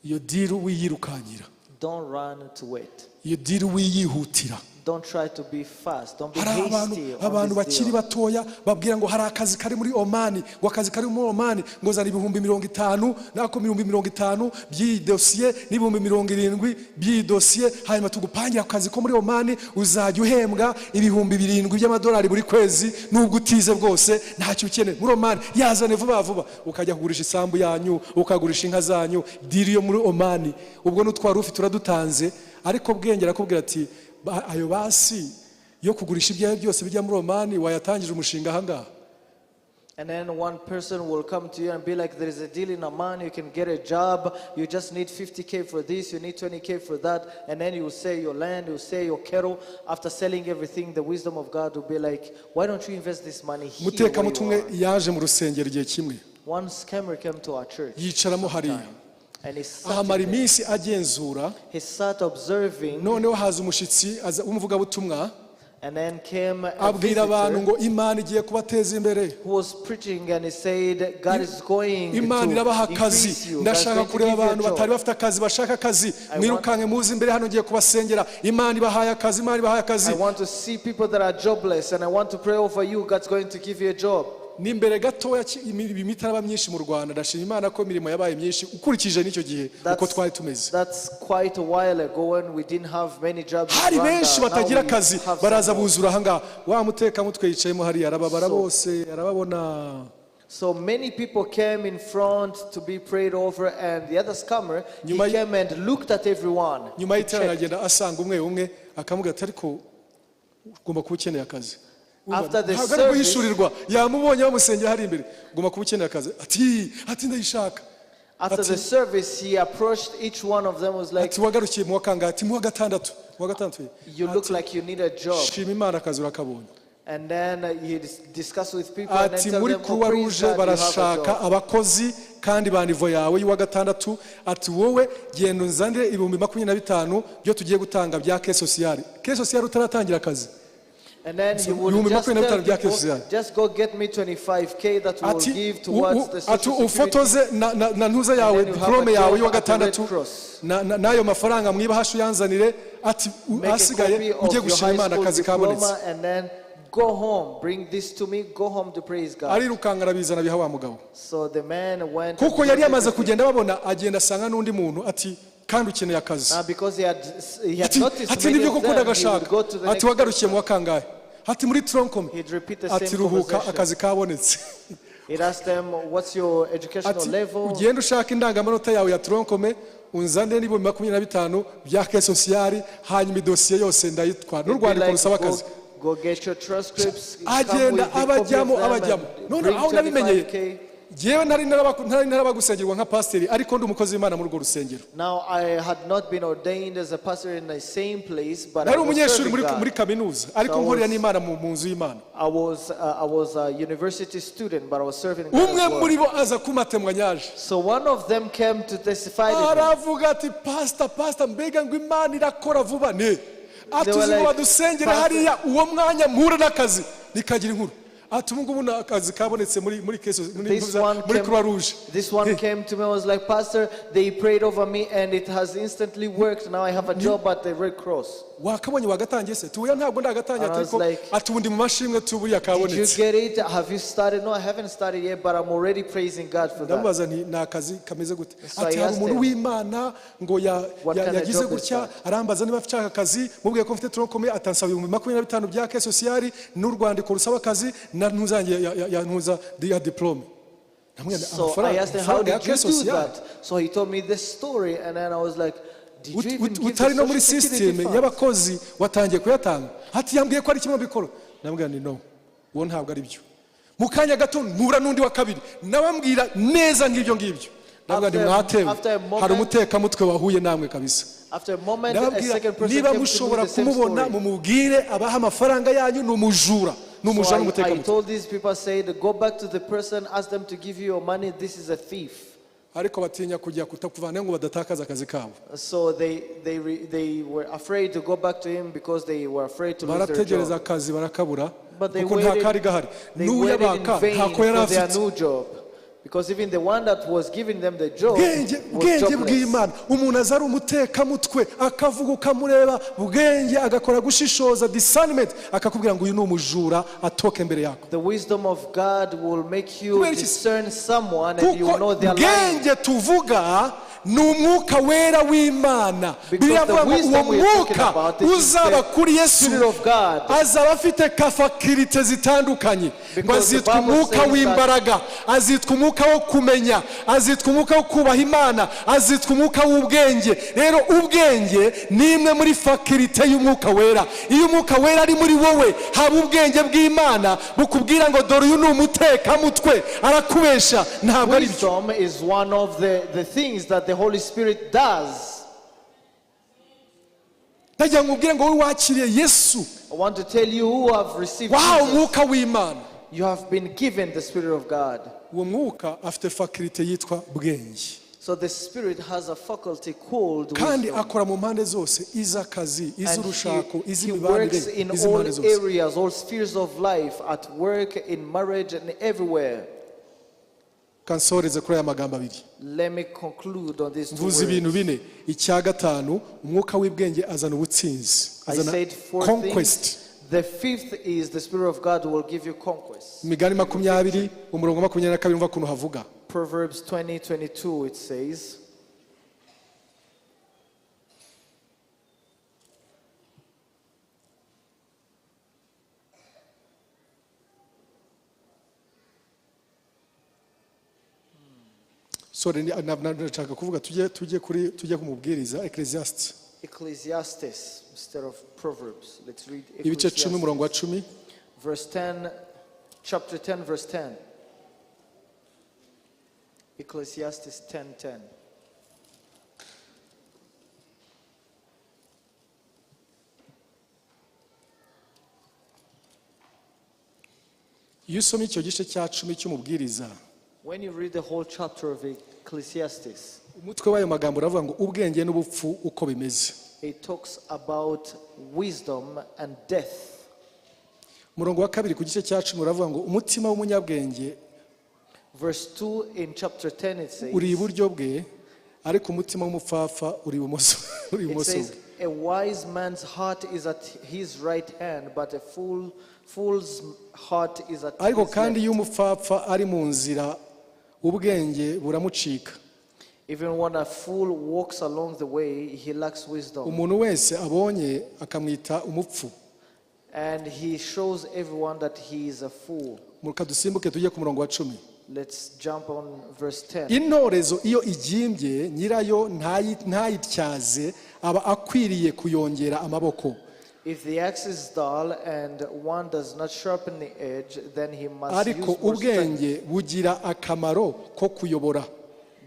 Iyo deal wiyirukanyira. Don't run to it. Iyo deal wiyihutira. Don't try to be fast. Don't be hari hasty abantu on this bakiri deal. batoya babwira ngo hari akazi kari muri Omani, ngo akazi kari muri Omani ngo zana 50,000 nako 50,000 by'iyi dossier n'ibihumbi 70 by'iyi dossier, hanyuma tugupangira akazi ko muri Omani uzajya uhembwa 7,000 by'amadolari buri kwezi nubwo utize bwose ntacyo ukeneye. Muri Omani yazane vuba vuba ukajya kugurisha isambu yanyu, ukagurisha inka zanyu, diri yo muri Omani. Ubwo n'utwara ufite uradutanze, ariko Bwenge arakubwira ati ayo basi yo kugurisha ibyawe byose bijya muri Omani wayatangije umushinga ahangaha. And then one person will come to you and be like, there is a deal in Oman, you can get a job, you just need 50K for this, you need 20K for that, and then you say your land, you say your cattle. After selling everything, the wisdom of God will be like, why don't you invest this money here Muteka where you mutumwe are? yaje mu rusengero igihe kimwe One scammer came to our church yicaramo hariya and he ahamara sat, iminsi agenzura. he sat observing, Noneho haza umushitsi umuvugabutumwa and then came a abwira abantu visitor ngo Imana igiye kubateza imbere, who was preaching, and he said, God is going Imana irabaha to akazi. increase you. God's Ndashaka going to kureba give you a abantu batari job. bafite akazi bashaka akazi, mwirukanke muzi imbere hano ngiye kubasengera. Imana ibahaye akazi, Imana ibahaye akazi. I want to see people that are jobless, and I want to pray over you. God's going to give you a job. N'imbere gatoya imitaraba myinshi mu Rwanda, ndashima Imana ko imirimo yabaye myinshi ukurikije n'icyo gihe uko twari tumeze. That's quite a while ago when we didn't have many jobs in Hari Rwanda. benshi Now batagira we akazi have baraza some more. buzura ahangaha, wa muteka mutwe yicayemo hariya arababara bose arababona. So many people came in front to be prayed over, and the other scammer, he Nyuma- came and looked at everyone. Nyuma He y'iterana checked. agenda asanga umwe umwe akamubwira ati ariko ugomba kuba ukeneye akazi. After the Ntabwo ari service- guhishurirwa, yamubonye bamusengera hari imbere, ugomba kuba ukeneye akazi. Ati ndayishaka. After the service, he approached each one of them, was like, Ati wagarukiye mu wa kangahe? Ati mu wa gatandatu. Mu wa gatandatu. you look like you need a job. Shima Imana akazi urakabonye. And then he discussed with people and then Ati tell muri them, oh, Croix praise Rouge God, you have a barashaka job. abakozi kandi ba nivo yawe y'uwa gatandatu. Ati wowe genda unzanire 25,000 byo tugiye gutanga bya ke sociale. Ke sociale utaratangira akazi. And then he would Ibihumbi just 25 tell bya people, Kristo. just go get me 25K that we will Ati give towards the ati social security. ufotoze na ntuza yawe And then you have diplome a yawe job y'uwa at the Red gatandatu Cross. n'ayo mafaranga mwiba hashu yanzanire. Ati Make a asigaye copy of ujye your gushima high Imana school akazi kabonetse. diploma and then go home. Bring this to me. Go home to praise God. Arirukanga arabizana biha wa mugabo, So the man went. kuko and yari brought yamaze everything. kugenda babona, agenda asanga n'undi muntu ati kandi ukeneye akazi. Because he had noticed Ati many nibyo of koko them, he would ndagashaka. go to the Ati next wagarukiye person. mu wa kangahe? Ati muri Troncom. He'd repeat the Ati same ruhuka conversation. akazi kabonetse. He'd ask them, what's your educational Ati level? ugenda ushaka indangamanota yawe ya Troncom unzanire n'ibihumbi 25 bya ke sociale, hanyuma idosiye yose ndayitwara He'd be n'urwandiko like, rusaba akazi. go get your transcripts. come with Agenda the copy of abajyamo them abajyamo. and None bring aho nabimenyeye, 25K. jewe ntari narabagusengerwa nka pasiteri, ariko ndi umukozi w'Imana muri urwo rusengero. Now I had not been ordained as a pastor in the same place, but I Nari was umunyeshuri serving muri God. kaminuza, ariko nkorera n'Imana mu nzu y'Imana. I was a university student, but I was serving God Umwe as well. muri bo aza kumatemwa nyaje, So one of them came to testify to me. aravuga ati pastor mbega ngo Imana irakora vuba ne. They were Atuzi ngo like, badusengere "Pastor." hariya uwo mwanya mpura n'akazi nikagira inkuru. ati ubu ngubu akazi kabonetse muri keso muri This Croix Rouge. This one came to me and was like, Pastor, they prayed over me and it has instantly worked. Now I have a job at the Red Cross. Wakabonye wagatangiye se tuya ntabwo ndagatangiye ariko ati ubundi mu mashimwe tuburiya kabonetse. Did you get it? Have you started? No, I haven't started yet, but I'm already praising God for that. Ndamubaza nti nakazi kameze gute ati hari umuntu w'Imana ngo yagize gutya arambaza niba afite akazi mubwiye ko mfite tronkome atansaba 25 bya ke sociale n'urwandiko rusaba akazi na ntuzangiye ya ntuza ya diplome. So I asked him, how did you do that? So he told me this story and then I was like, did you even give utari no muri the system y'abakozi watangiye kuyatanga hati yambwiye ko ari kimwe bikoro nambwira ni no uwo ntabwo ari byo mu kanya gato mpura n'undi wa kabiri nabambwira neza ngibyo ngibyo nabwira ndi mwatewe hari umuteka mutwe wahuye namwe kabisa. After a moment, a second person niba came mushobora to the same kumubona story. mumubwire abaha amafaranga yanyu n'umujura n'umujura n'umuteka I mutwe. told these people, said, go back to the person, ask them to give you your money. This is a thief. Ariko batinya kujya kutakuvana ngo badatakaza akazi kabo. So they were afraid to go back to him because they were afraid to lose their Barategereza job. akazi barakabura But they kuko nta waited, kari gahari they waited in n'uyabaka vain ntako yari for their afite. new job. Because even the one that was giving them the job bwenge was jobless. bw'Imana umuntu azari umuteka mutwe akavuga ukamureba bwenge agakora gushishoza discernment akakubwira ngo uyu ni umujura atoke mbere yako. The wisdom of God will make you discern someone and you will know their life. Bwenge tuvuga ni umwuka wera w'Imana. Biravuga uwo mwuka uzaba kuri Yesu azaba afite kafakirite zitandukanye ngo azitwa umwuka w'imbaraga, azitwa umwuka wo kumenya, azitwa umwuka wo kubaha Imana, azitwa umwuka w'ubwenge. Rero ubwenge ni imwe muri fakirite y'umwuka wera. Iyo umwuka wera ari muri wowe haba ubwenge bw'Imana bukubwira ngo dore uyu ni umuteka mutwe arakubesha ntabwo ari byo. Wisdom is one of the things that the Holy Spirit does. Najya ngubwire ngo wowe wakiriye Yesu. I want to tell you who have received umwuka w'Imana. You have been given the Spirit of God. Uwo mwuka afite fakirite yitwa bwenge. So the Spirit has a faculty called kandi wisdom. akora mu mpande zose iz'akazi, iz'urushako, He works in all areas, all spheres of life, at work, in marriage, and everywhere. Kansoreze kuri aya magambo abiri. Let me conclude on these two Mvuze ibintu words. bine. Icya gatanu umwuka w'ibwenge azana ubutsinzi, I azana said four conquest. things. The fifth is the Spirit of God will give you conquest. Imigani 20 umurongo 22 umva kuntu havuga. Proverbs 20:22 it says, Sorry nashaka kuvuga tujye kumubwiriza Ecclesiastes. Ecclesiastes instead of Proverbs. Let's read Ibice 10 umurongo wa Ecclesiastes. 10. Verse 10, chapter 10, verse 10. Ecclesiastes 10:10. Iyo usomye icyo gice cya 10 cy'umubwiriza, When you read the whole chapter of Ecclesiastes, umutwe w'ayo magambo uravuga ngo ubwenge n'ubupfu uko bimeze. it talks about wisdom and death. Umurongo wa 2 ku gice cya 10 uravuga ngo umutima w'umunyabwenge Verse 2 in chapter 10 it says, uri iburyo bwe ariko umutima w'umupfapfa uri ibumoso it says, a wise man's heart is at his right hand, but a fool's heart is at ariko his kandi left. iyo umupfapfa ari mu nzira ubwenge buramucika. Even when a fool walks along the way, he lacks wisdom. Umuntu wese abonye akamwita umupfu. And he shows everyone that he is a fool. Muruka dusimbuke tujye ku murongo wa 10. Let's jump on verse 10. Intorezo iyo igimbye nyirayo ntayityaze aba akwiriye kuyongera amaboko. If the axe is dull and one does not sharpen the edge, then he must Ariko use more strength. ubwenge bugira akamaro ko kuyobora.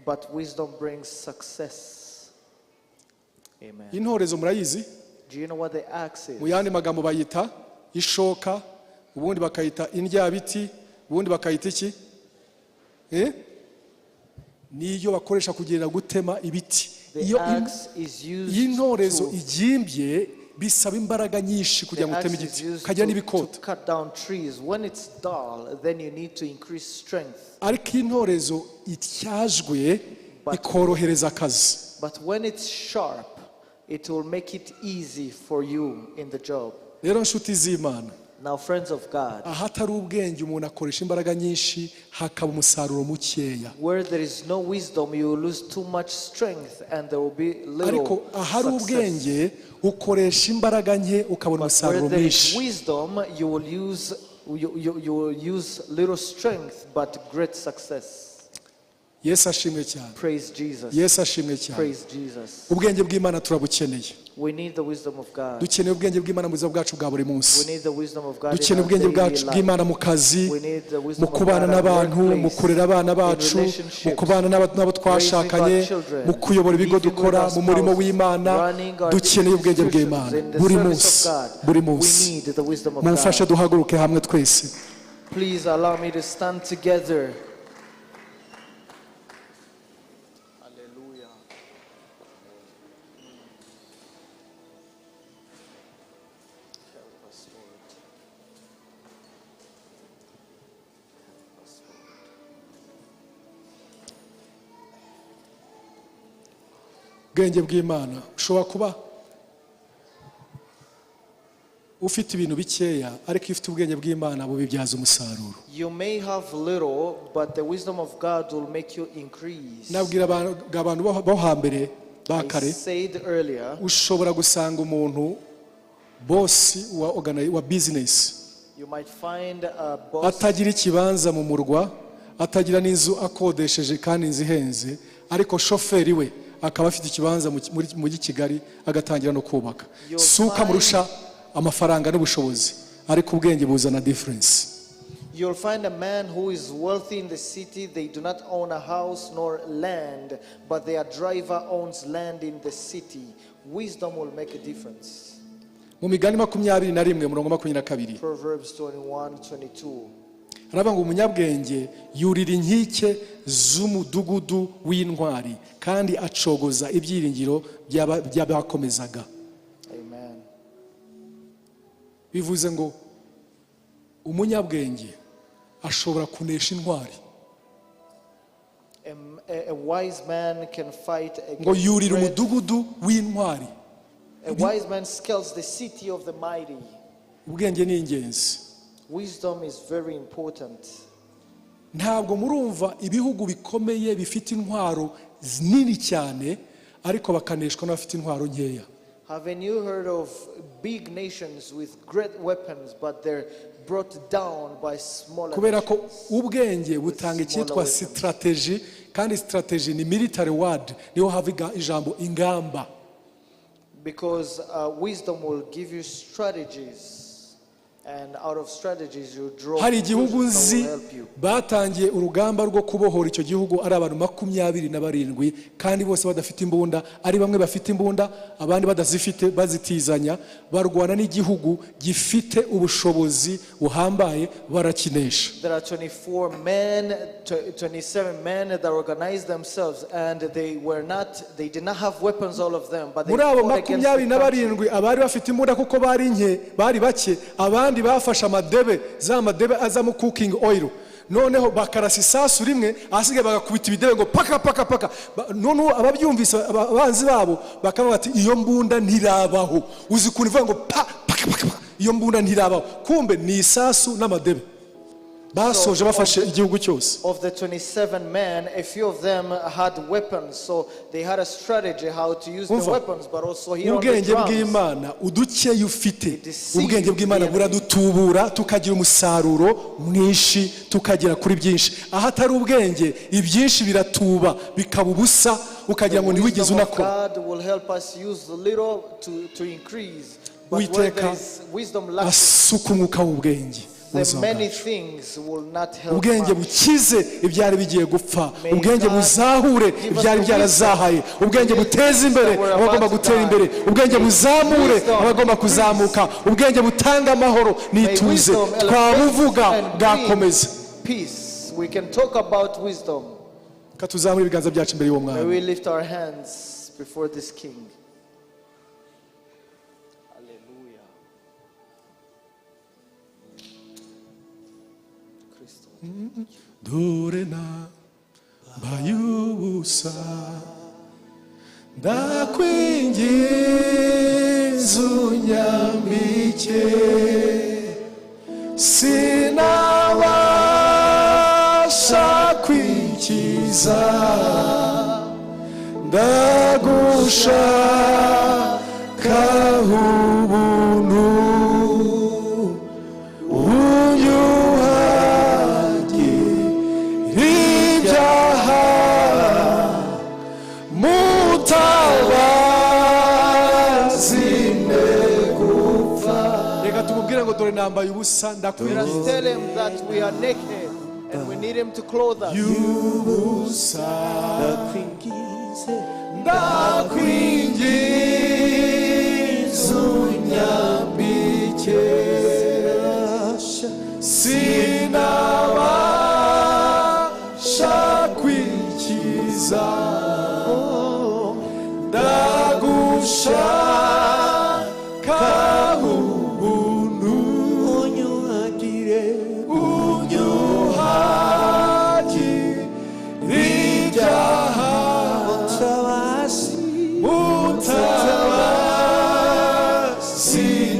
But wisdom brings success. Amen. Intorezo murayizi? Do you know what the axe Mu is? yandi magambo bayita ishoka, ubundi bakayita indyabiti, ubundi bakayita iki? Niyo bakoresha kugira gutema ibiti. The axe is used Intorezo to, igimbye bisaba imbaraga nyinshi kugira ngo uteme igiti kagira n'ibikota. To cut down trees. When it's dull, then you need to increase strength. Ariko intorezo ityajwe ikorohereza akazi. But when it's sharp, it will make it easy for you in the job. Rero nshuti z'Imana, now friends of God, ahatari ubwenge umuntu akoresha imbaraga nyinshi hakaba umusaruro mukeya. Where there is no wisdom, you will lose too much strength and there will be little ariko ahari ubwenge ukoresha imbaraga nke ukabona umusaruro mwinshi. Wisdom, you will use little strength but great success. Yesu ashimwe cyane. Praise Jesus. Yesu ashimwe cyane. Praise Jesus. Ubwenge bw'Imana turabukeneye. We need the wisdom of God. Dukeneye ubwenge bw'Imana mu buzima bwacu bwa buri munsi. We need the wisdom of God. Dukeneye ubwenge bw'Imana mu kazi, mu kubana n'abantu, mu kurera abana bacu, mu kubana n'abo twashakanye, mu kuyobora ibigo dukora mu murimo w'Imana. Dukeneye ubwenge bw'Imana buri munsi, buri munsi. Mumfashe duhaguruke hamwe twese. Please allow me to stand together. Ubwenge bw'Imana ushobora kuba ufite ibintu bikeya ariko ifite ubwenge bw'Imana bubibyaza umusaruro. You may have little, but the wisdom of God will make you increase. Nabwira abantu bo hambere bakare, ushobora gusanga umuntu boss wa business, you might find a boss, atagira ikibanza mu murwa, atagira n'inzu akodesheje kandi inzu ihenze, ariko shoferi we akaba afite ikibanza muri Kigali agatangira no kubaka. Suka murusha amafaranga n'ubushobozi, ariko ubwenge buzana difference. You'll find a man who is wealthy in the city. They do not own a house nor land, but their driver owns land in the city. Wisdom will make a difference. Mu Migani 21:22 Proverbs 21:22. Araba ngo umunyabwenge yurira inkike z'umudugudu w'intwari kandi acogoza ibyiringiro by'abakomezaga. Amen. Bivuze ngo umunyabwenge ashobora kunesha intwari. A wise man can fight against. Ngo yurira umudugudu w'intwari. A wise man scales the city of the mighty. Ubwenge ni ingenzi. Wisdom is very important. Ntabwo murumva ibihugu bikomeye bifite intwaro nini cyane ariko bakaneshwa n'abafite intwaro nkeya. Haven't you heard of big nations with great weapons but they're brought down by smaller? Kubera ko ubwenge butanga icyitwa strategy, kandi strategy ni military word, niho haviga ijambo ingamba. Because wisdom will give you strategies. And out of strategies you draw. Hari igihugu nzi batangiye urugamba rwo kubohora icyo gihugu ari abantu 27 kandi bose badafite imbunda, ari bamwe bafite imbunda abandi badazifite, bazitizanya barwana n'igihugu gifite ubushobozi buhambaye barakinesha. There are 27 men that organized themselves and they did not have weapons, all of them, but they fought against the country. Abari bafite imbunda kuko bari nke, bari bake, abandi bafasha amadebe azamo cooking oil, noneho bakarasa isasu rimwe asigaye bagakubita ibidebe ngo paka paka paka. Noneho ababyumvise abanzi babo bakaba bati iyo mbunda ntirabaho. Uzi kunivuga ngo paka paka, iyo mbunda ntirabaho, kumbe ni isasu n'amadebe. Basoje bafashe igihugu cyose. Of the 27 men, a few of them had weapons, so they had a strategy how to use the weapons, but also here on the drums. Ubwenge bw'Imana udukeye ufite, ubwenge bw'Imana buradutubura tukagira umusaruro mwinshi, tukagira kuri byinshi. Ahatari ubwenge ibyinshi biratuba bikaba ubusa, ukagira ngo ntiwigeze unakora. God will help us use the little to increase, but where there is wisdom lacking, asuka umwuka w'ubwenge. Many things will not help. Ubwenge bukize ibyari bigiye gupfa, ubwenge buzahure ibyari byarazahaye, ubwenge buteza imbere abagomba gutera imbere, ubwenge buzamure abagomba kuzamuka, ubwenge butanga amahoro n'ituze. Twabuvuga bwakomeza. Peace. We can talk about wisdom. Katuzamure ibiganza byacu imbere y'uwo May we lift our hands before this king. Hallelujah. dore nambaye ubusa ndakwinginze unyambike sinabasha kwikiza ndagushakaho ubuntu unyuhagire ibyaha mutabazi negupfa. Reka tumubwire ngo dore nambaye ubusa ndakwinginze. Tell him that we are naked and we need him to clothe us. Yubusa ndakwinginze unyambike sinabasha kwikiza ndagushakaho ubuntu unyuhagire ibyaha mutabazi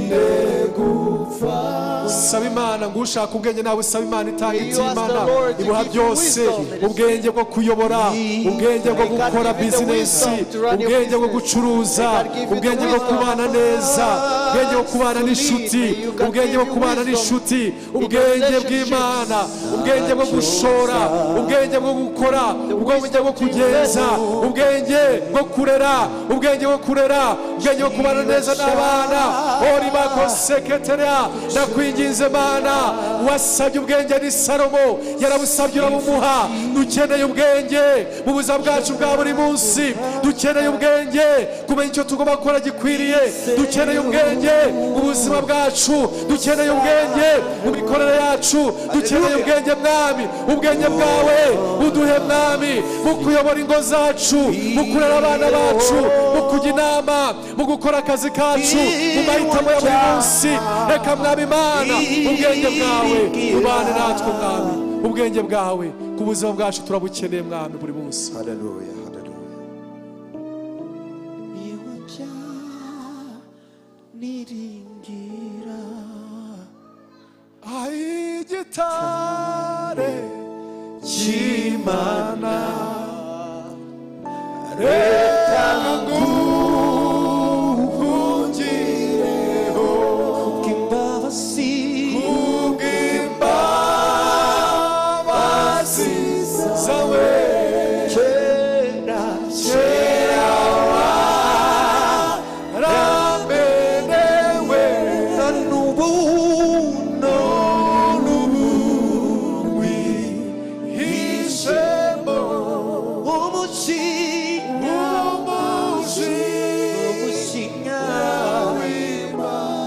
negupfa. Saba Imana ngo ushaka ubwenge nawe usaba Imana itanga iby'Imana ibuha byose, ubwenge bwo kuyobora, ubwenge bwo gukora bizinesi, ubwenge bwo gucuruza, ubwenge bwo kubana neza, ubwenge bwo kubana n'inshuti, ubwenge bwo kubana n'inshuti, ubwenge bw'Imana, ubwenge bwo gushora, ubwenge bwo gukora, ubwenge bwo kugenza, ubwenge bwo kurera, ubwenge bwo kurera, ubwenge bwo kubana neza n'abana. Ori bakoseketerea ndakwinginze Mana, wasabye ubwenge ni Salomo yarabusabye urabumuha. Dukeneye ubwenge mu buzima bwacu bwa buri munsi, dukeneye ubwenge kumenya icyo tugomba gukora gikwiriye, dukeneye ubwenge mu buzima bwacu, dukeneye ubwenge mu mikorere yacu, dukeneye ubwenge Mwami, ubwenge bwawe buduhe Mwami mu kuyobora ingo zacu, mu kurera abana bacu, mu kujya inama, mu gukora akazi kacu, mu mahitamo ya buri munsi. Reka Mwami Mana ubwenge bwawe ubane natwe Mwami, ubwenge bwawe ku buzima bwacu turabukeneye Mwami buri munsi. Hallelujah, hallelujah. Niringira Ai gitare cy'Imana reka ngukungireho kubw'imbabazi zawe kera waramenewe na n'ubu wihishemo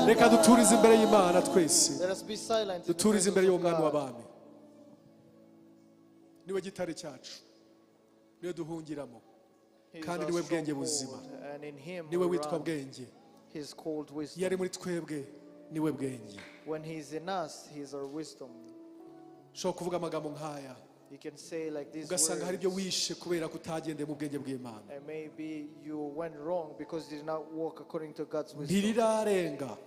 reka duturize imbere y'Imana twese, duturize imbere y'Umwami w'abami. Niwe gitare cyacu, niwe duhungiramo, kandi niwe bwenge buzima, niwe witwa bwenge. Iyo ari muri twebwe niwe bwenge. Ushobora kuvuga amagambo nk'aya You can say like this ugasanga hari ibyo wishe kubera kutagendeye mu bwenge bw'Imana. And maybe you went wrong because you did not walk according to God's wisdom. Ntirirarenga,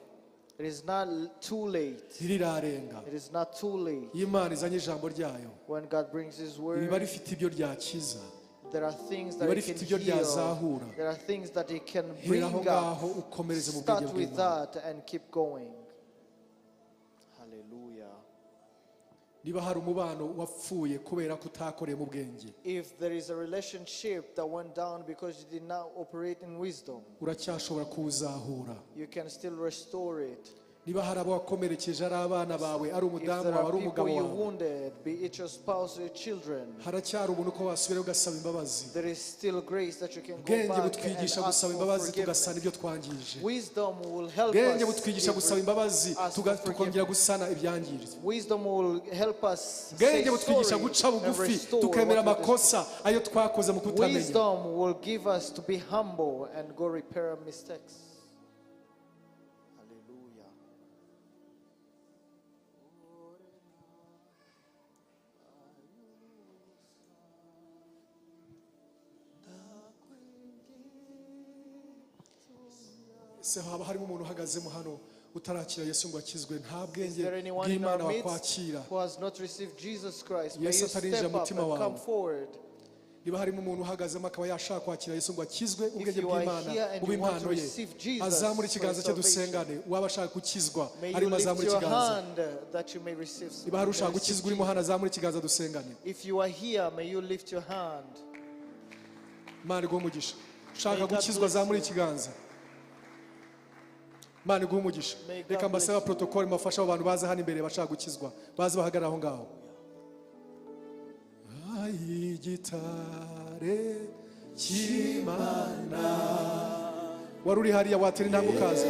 It is not too late. ntirirarenga. It is not too late. Iyo Imana izanye ijambo ryayo, When God brings His riba word, rifite ibyo ryakiza, there are things that riba He can rifite ibyo heal. ryazahura. There are things that He can bring Hera aho up. ngaho ukomereze mu bwenge Start with bw'Imana. that and keep going. Hallelujah. Niba hari umubano wapfuye kubera kutakoreye mu bwenge, If there is a relationship that went down because you did not operate in wisdom, uracyashobora kuwuzahura. you can still restore it. Niba hari abo wakomerekeje ari abana bawe, ari If umudamu there wawe, are ari people umugabo you wawe, wounded, be it your spouse or your children, haracyari ubuntu ko wasubirayo ugasaba imbabazi. there is still grace that you can go Ubwenge back and butwigisha ask gusaba for imbabazi tugasana ibyo forgiveness. twangije. Wisdom will help Ubwenge us. butwigisha gusaba imbabazi ask for tukongera forgiveness. gusana ibyangiritse. Wisdom will help us say Ubwenge butwigisha sorry guca and bugufi restore tukemera what we amakosa ayo twakoze mu destroyed. kutamenya. Wisdom will give us to be humble and go repair our mistakes. Hallelujah. se haba harimo umuntu uhagazemo hano utarakira Yesu ngo akizwe nta Is bwenge there anyone in bw'Imana our midst wakwakira who has not received Jesus Christ? May Yesu you atarinjira step up mutima and wawe. come forward. niba harimo umuntu uhagazemo akaba yashaka kwakira Yesu ngo akizwe ubwenge you are bw'Imana here and ube you want to impano ye receive Jesus azamura for ikiganza cye salvation, dusengane waba ashaka gukizwa May you arimo lift azamura your ikiganza hand that you may receive. niba hari ushaka receive gukizwa urimo hano azamura ikiganza dusengane If you are here, may you lift your hand. Imana iguhe umugisha May ushaka God gukizwa bless azamura you. ikiganza Imana iguhe umugisha May God reka mbasaba bless you. protocol mafasha abo bantu baze hano imbere bashaka gukizwa baze bahagarara aho ngaho Ay gitare kimana wari uri hariya watera intambwe ukaza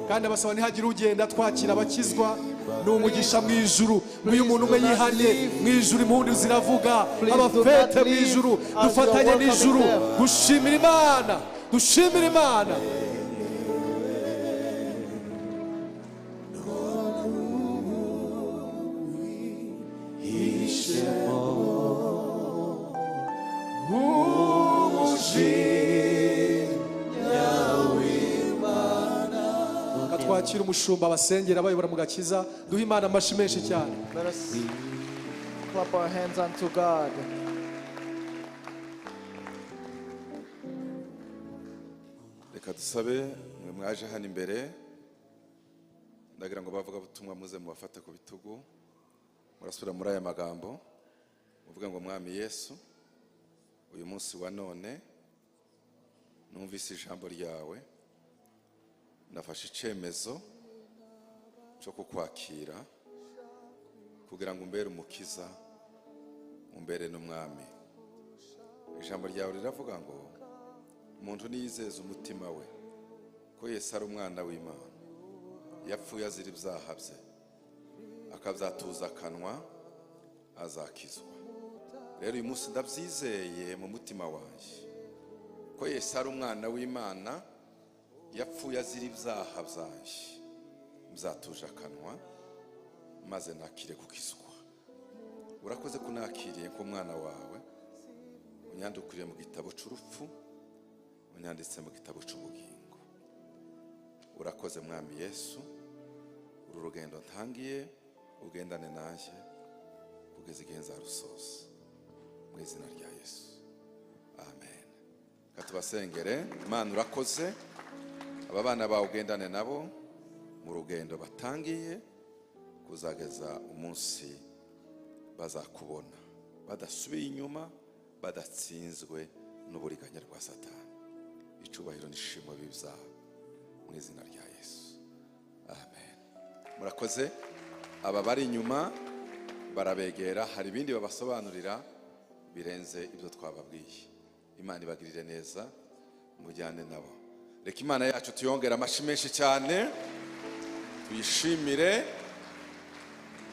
kandi abasaba ntihagire ugenda twakira abakizwa ni umugisha mu ijuru uyu muntu umwe yihanye mu ijuru impundu ziravuga abafete mu ijuru dufatanye n'ijuru gushimira Imana dushimira Imana twakira umushumba abasengera abayobora mu gakiza duha Imana amashi menshi cyane Let us clap our hands unto God. Reka dusabe mwe mwaje hano imbere ndagira ngo bavuga ubutumwa muze mubafata ku bitugu murasubira muri aya magambo muvuga ngo mwami Yesu uyu munsi wa none numvise ijambo ryawe nafashe icyemezo cyo kukwakira kugira ngo umbere umukiza umbere n'umwami ijambo ryawe riravuga ngo umuntu niyizeza umutima we ko Yesu ari umwana w'Imana yapfuye azira ibyaha bye akabyatuza akanwa azakizwa rero uyu munsi ndabyizeye mu mutima wanjye ko Yesu ari umwana w'Imana yapfuye azira ibyaha byanjye byatuje akanwa maze nakire gukizwa urakoze kunakiriye ko umwana wawe unyandukuriye mu gitabo cy'urupfu unyanditse mu gitabo cy'ubugingo urakoze mwami Yesu uru rugendo ntangiye ugendane nanjye kugeza igihe nzarusoza mu izina rya Yesu amen katubasengere Imana urakoze aba bana bawe ugendane nabo mu rugendo batangiye kuzageza umunsi bazakubona badasubiye inyuma badatsinzwe n'uburiganya rwa Satani icubahiro n'ishimwe biza mu izina rya Yesu amen murakoze aba bari inyuma barabegera hari ibindi babasobanurira birenze ibyo twababwiye Imana ibagirire neza mujyane nabo reka Imana yacu tuyongera amashi menshi cyane tuyishimire